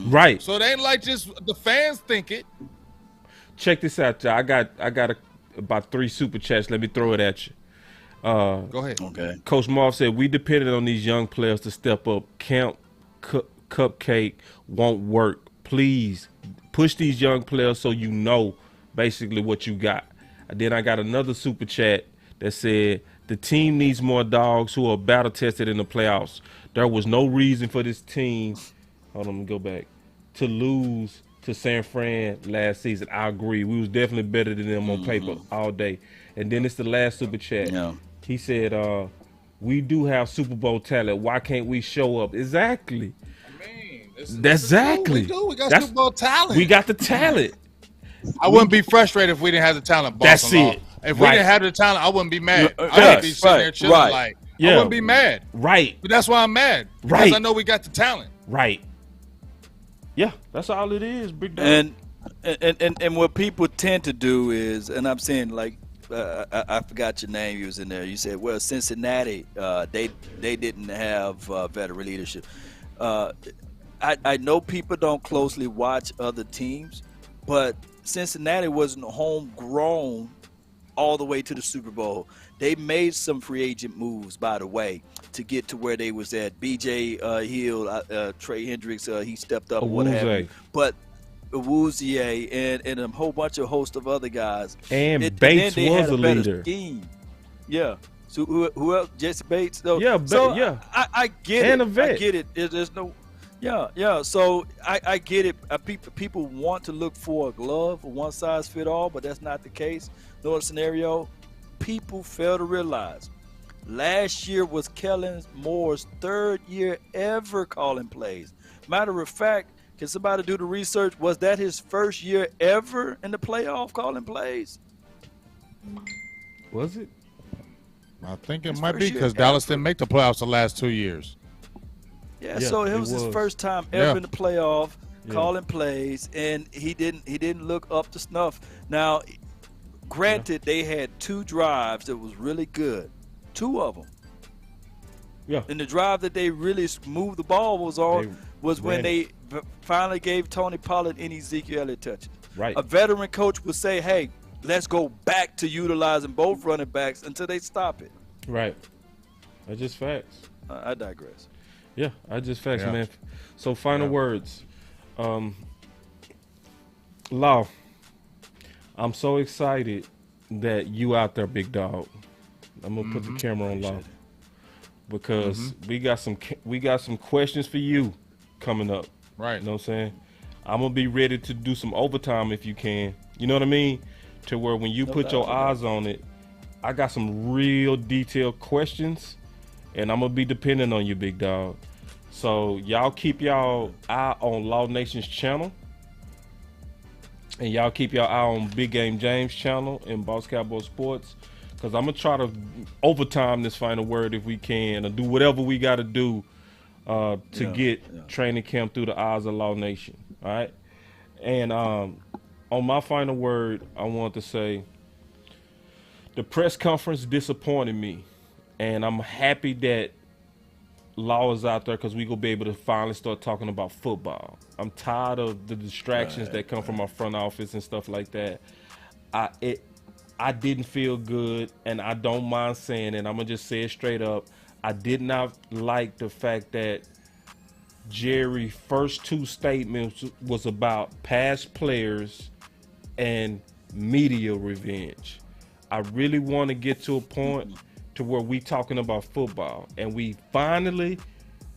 Right. So they ain't like just the fans think it. Check this out, y'all. I got about 3 super chats. Let me throw it at you. Go ahead. Okay. Coach Marv said, we depended on these young players to step up. Camp Cupcake won't work. Please push these young players so you know basically what you got. And then I got another super chat that said, the team needs more dogs who are battle tested in the playoffs. There was no reason for this team, hold on, let me go back, to lose to San Fran last season. I agree. We was definitely better than them on paper all day. And then it's the last super chat. Yeah. He said, we do have Super Bowl talent. Why can't we show up? Exactly. I mean, exactly. We do. We got Super Bowl talent. We got the talent. I wouldn't be frustrated if we didn't have the talent. That's it. If we didn't have the talent, I wouldn't be mad. I would be sitting there chilling like, I wouldn't be mad. Right. But that's why I'm mad. Because I know we got the talent. Right. Yeah, that's all it is, big dog. And what people tend to do is, and I'm saying, like, I forgot your name. You was in there. You said, well, Cincinnati, they didn't have veteran leadership. I know people don't closely watch other teams, but Cincinnati wasn't homegrown all the way to the Super Bowl. They made some free agent moves, by the way, to get to where they was at. BJ Hill, Trey Hendricks, he stepped up, what have you. But Awuzie and a whole bunch of host of other guys. And Bates was a leader. Scheme. Yeah. So who else? Jesse Bates though. Yeah, I get and it. A vet. I get it. There's no. Yeah. So I get it. People want to look for a glove, a one size fit all, but that's not the case. No scenario. People fail to realize last year was Kellen Moore's 3rd year ever calling plays. Matter of fact, can somebody do the research? Was that his 1st year ever in the playoff calling plays? Was it? I think it might be because Dallas didn't make the playoffs the last 2 years. Yeah, so it was his first time ever in the playoff calling plays, and he didn't look up to snuff. Now, granted, they had 2 drives that was really good, 2 of them. Yeah. And the drive that they really moved the ball was when they finally gave Tony Pollard and Ezekiel Elliott touches. Right. A veteran coach would say, "Hey, let's go back to utilizing both running backs until they stop it." Right. That's just facts. I digress. Yeah, I just facts, man. So final words. Law, I'm so excited that you out there, big dog. I'm gonna put the camera on Law because we got some questions for you coming up. Right. You know what I'm saying? I'm gonna be ready to do some overtime if you can. You know what I mean? To where when you put your eyes on it, I got some real detailed questions, and I'm gonna be dependent on you, big dog. So y'all keep y'all eye on Law Nation's channel, and y'all keep y'all eye on Big Game James' channel and Boss Cowboy Sports, because I'm gonna try to overtime this final word if we can, or do whatever we got to do to get training camp through the eyes of Law Nation. All right, and on my final word, I want to say the press conference disappointed me, and I'm happy that Law is out there because we gonna be able to finally start talking about football. I'm tired of the distractions that come from our front office and stuff like that. I didn't feel good, and I don't mind saying it. I'm gonna just say it straight up. I did not like the fact that Jerry's first 2 statements was about past players and media revenge. I really want to get to a point to where we talking about football, and we finally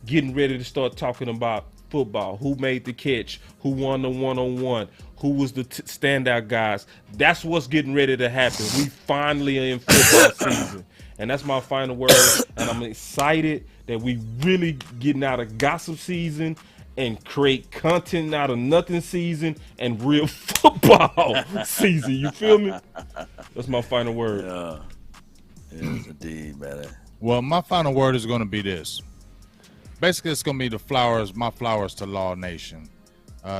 getting ready to start talking about football. Who made the catch? Who won the one-on-one? Who was the standout guys? That's what's getting ready to happen. We finally are in football season, and that's my final word. And I'm excited that we really getting out of gossip season and create content out of nothing season and real football season. You feel me? That's my final word. Yeah. Yes, indeed, man. Well, my final word is going to be this. Basically, it's going to be my flowers to Law Nation.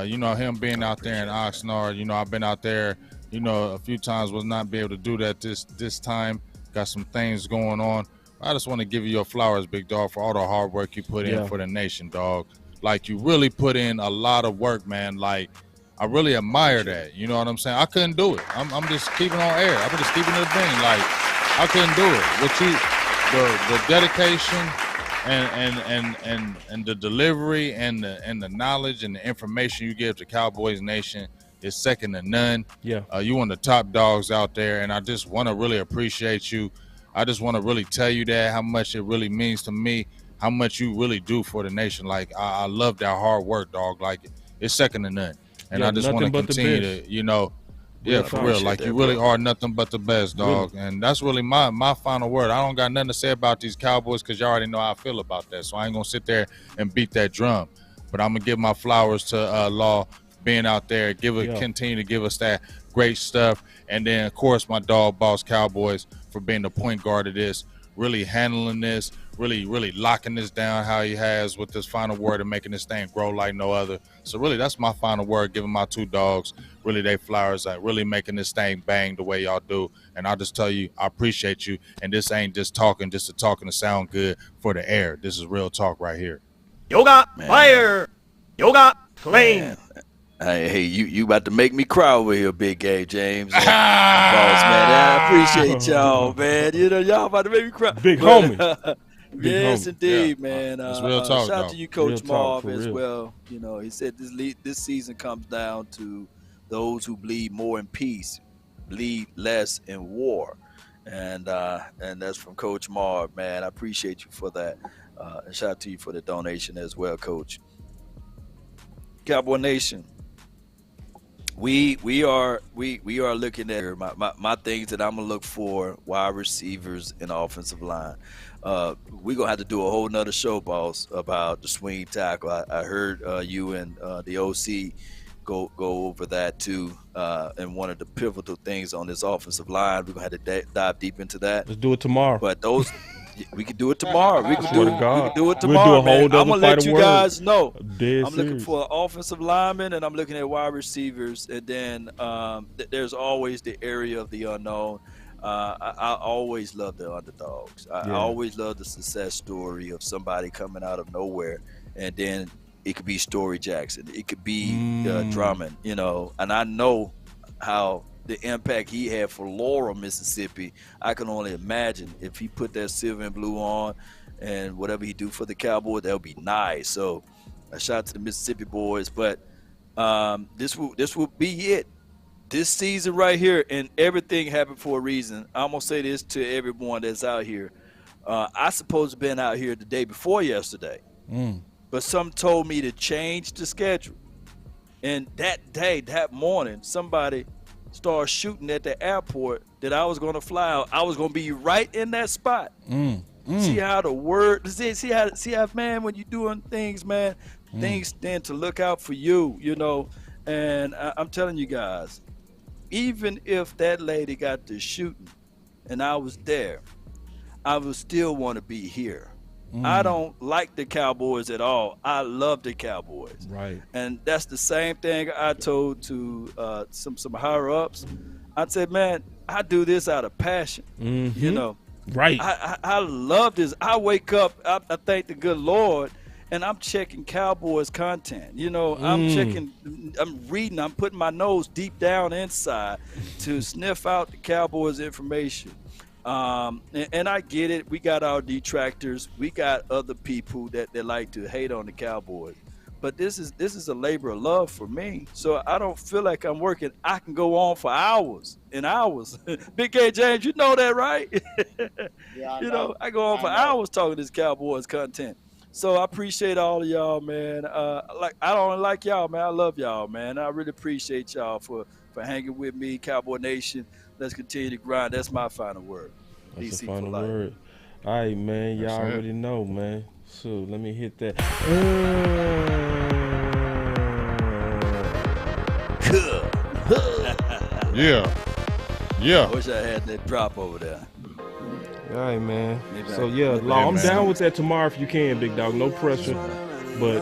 You know, him being out there in Oxnard, you know, I've been out there, you know, a few times, was not be able to do that this time. Got some things going on. I just want to give you your flowers, big dog, for all the hard work you put in for the nation, dog. Like, you really put in a lot of work, man. Like, I really admire that. You know what I'm saying? I couldn't do it. I'm just keeping on air. I'm just keeping it a thing. Like, I couldn't do it. With you, the dedication and the delivery and the knowledge and the information you give to Cowboys Nation is second to none. Yeah. You one of the top dogs out there, and I just want to really appreciate you. I just want to really tell you that, how much it really means to me, how much you really do for the nation. Like, I love that hard work, dog. Like, it's second to none. And I just want to continue to, you know, for real. Like, you really are nothing but the best, dog. Really. And that's really my final word. I don't got nothing to say about these Cowboys because you already know how I feel about that. So I ain't going to sit there and beat that drum. But I'm going to give my flowers to Law being out there, continue to give us that great stuff. And then, of course, my dog, Boss Cowboys, for being the point guard of this, really handling this, really locking this down how he has with this final word and making this thing grow like no other. So really, that's my final word, giving my 2 dogs really they flowers, like really making this thing bang the way y'all do. And I'll just tell you, I appreciate you. And this ain't just talking to talking to sound good for the air. This is real talk right here. Yoga fire, yoga flame. Hey, you about to make me cry over here, Big Game James. Boss, man, I appreciate y'all, man. You know, y'all about to make me cry. Big homie. Yes, indeed, man. It's real talk, shout out to you, Coach Marv, as real. well. You know, he said this season comes down to those who bleed more in peace, bleed less in war, and that's from Coach Marv, man. I appreciate you for that, and shout out to you for the donation as well, Coach. Cowboy Nation, we are looking at my things that I'm gonna look for: wide receivers and offensive line. We're gonna have to do a whole nother show, boss, about the swing tackle. I heard you and the OC go over that too, and one of the pivotal things on this offensive line. We're gonna have to dive deep into that. Let's do it tomorrow. But those. We can do it tomorrow. We can do it tomorrow, we'll do a whole man. I'm other gonna let you guys know. I'm looking for an offensive lineman, and I'm looking at wide receivers, and then there's always the area of the unknown. I always love the underdogs. I always love the success story of somebody coming out of nowhere, and then it could be Story Jackson, it could be Drummond, and I know how the impact he had for Laurel, Mississippi. I can only imagine if he put that silver and blue on, and whatever he do for the Cowboys, that would be nice. So a shout out to the Mississippi boys. But this will be it. This season right here, and everything happened for a reason. I'm gonna say this to everyone that's out here. I supposed to been out here the day before yesterday, but some told me to change the schedule. And that morning, somebody started shooting at the airport that I was going to fly out. I was going to be right in that spot. See how the word, see how, man, when you're doing things, man, things tend to look out for you, And I'm telling you guys, even if that lady got to shooting and I was there, I would still want to be here. I don't like the Cowboys at all. I love the Cowboys. Right. And that's the same thing I told to some higher ups. I said, man, I do this out of passion. Right. I love this. I wake up, I thank the good Lord, and I'm checking Cowboys content. I'm checking, I'm reading, I'm putting my nose deep down inside to sniff out the Cowboys information. And I get it. We got our detractors. We got other people that like to hate on the Cowboys. But this is a labor of love for me. So I don't feel like I'm working. I can go on for hours and hours. Big K James, you know that, right? Yeah, I go on for hours talking this Cowboys content. So I appreciate all of y'all, man. I don't like y'all, man. I love y'all, man. I really appreciate y'all for hanging with me, Cowboy Nation. Let's continue to grind. That's my final word. That's DC the final for life. word. All right, man. Y'all already know, man. So let me hit that. Yeah. I wish I had that drop over there. All right, man. Maybe So, Law, I'm down with that tomorrow if you can, big dog. No pressure. But,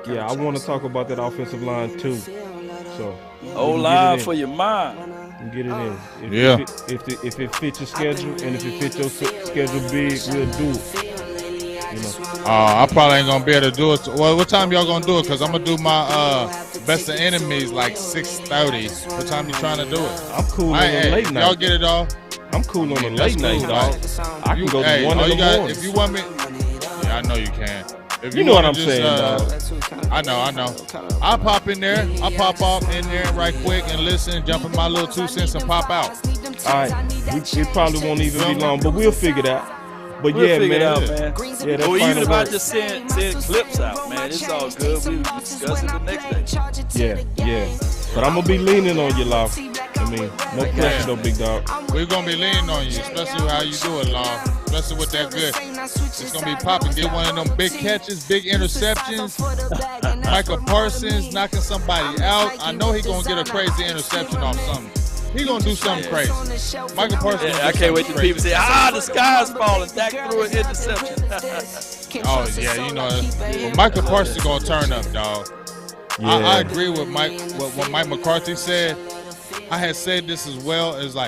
I want to talk about that offensive line, too. So, O-line for your mind. Get it in. If it fits your schedule and if it fits your schedule big, we'll do it. I probably ain't gonna be able to do it. Well, what time y'all gonna do it? Because I'm gonna do my best of enemies like 6:30. What time you trying to do it? I'm cool on the late night. Y'all get it all? I'm cool on the late night, dog. I can go to 1 in the morning. If you want me, I know you can. If you know what I'm saying, dog. I know. I'll pop in there. I'll pop off in there right quick and listen, jump in my little 2 cents and pop out. All right. We probably won't even be long, but we'll figure it out. But we'll figure it out, man. Yeah, that's even if I just send clips out, man, it's all good. We discuss it the next day. Yeah. But I'm gonna be leaning on you, Law. I mean, no pressure though, big dog. We're gonna be leaning on you, especially how you do it, Law. Especially with that good. It's gonna be popping. Get one of them big catches, big interceptions. Micah Parsons knocking somebody out. I know he's gonna get a crazy interception off something. He gonna do something crazy. Micah Parsons. I can't wait till people say, the sky's falling. Dak threw an interception. Oh yeah, well, Micah Parsons gonna turn up, dog. Yeah. I agree with what Mike McCarthy said. I had said this as well. Is like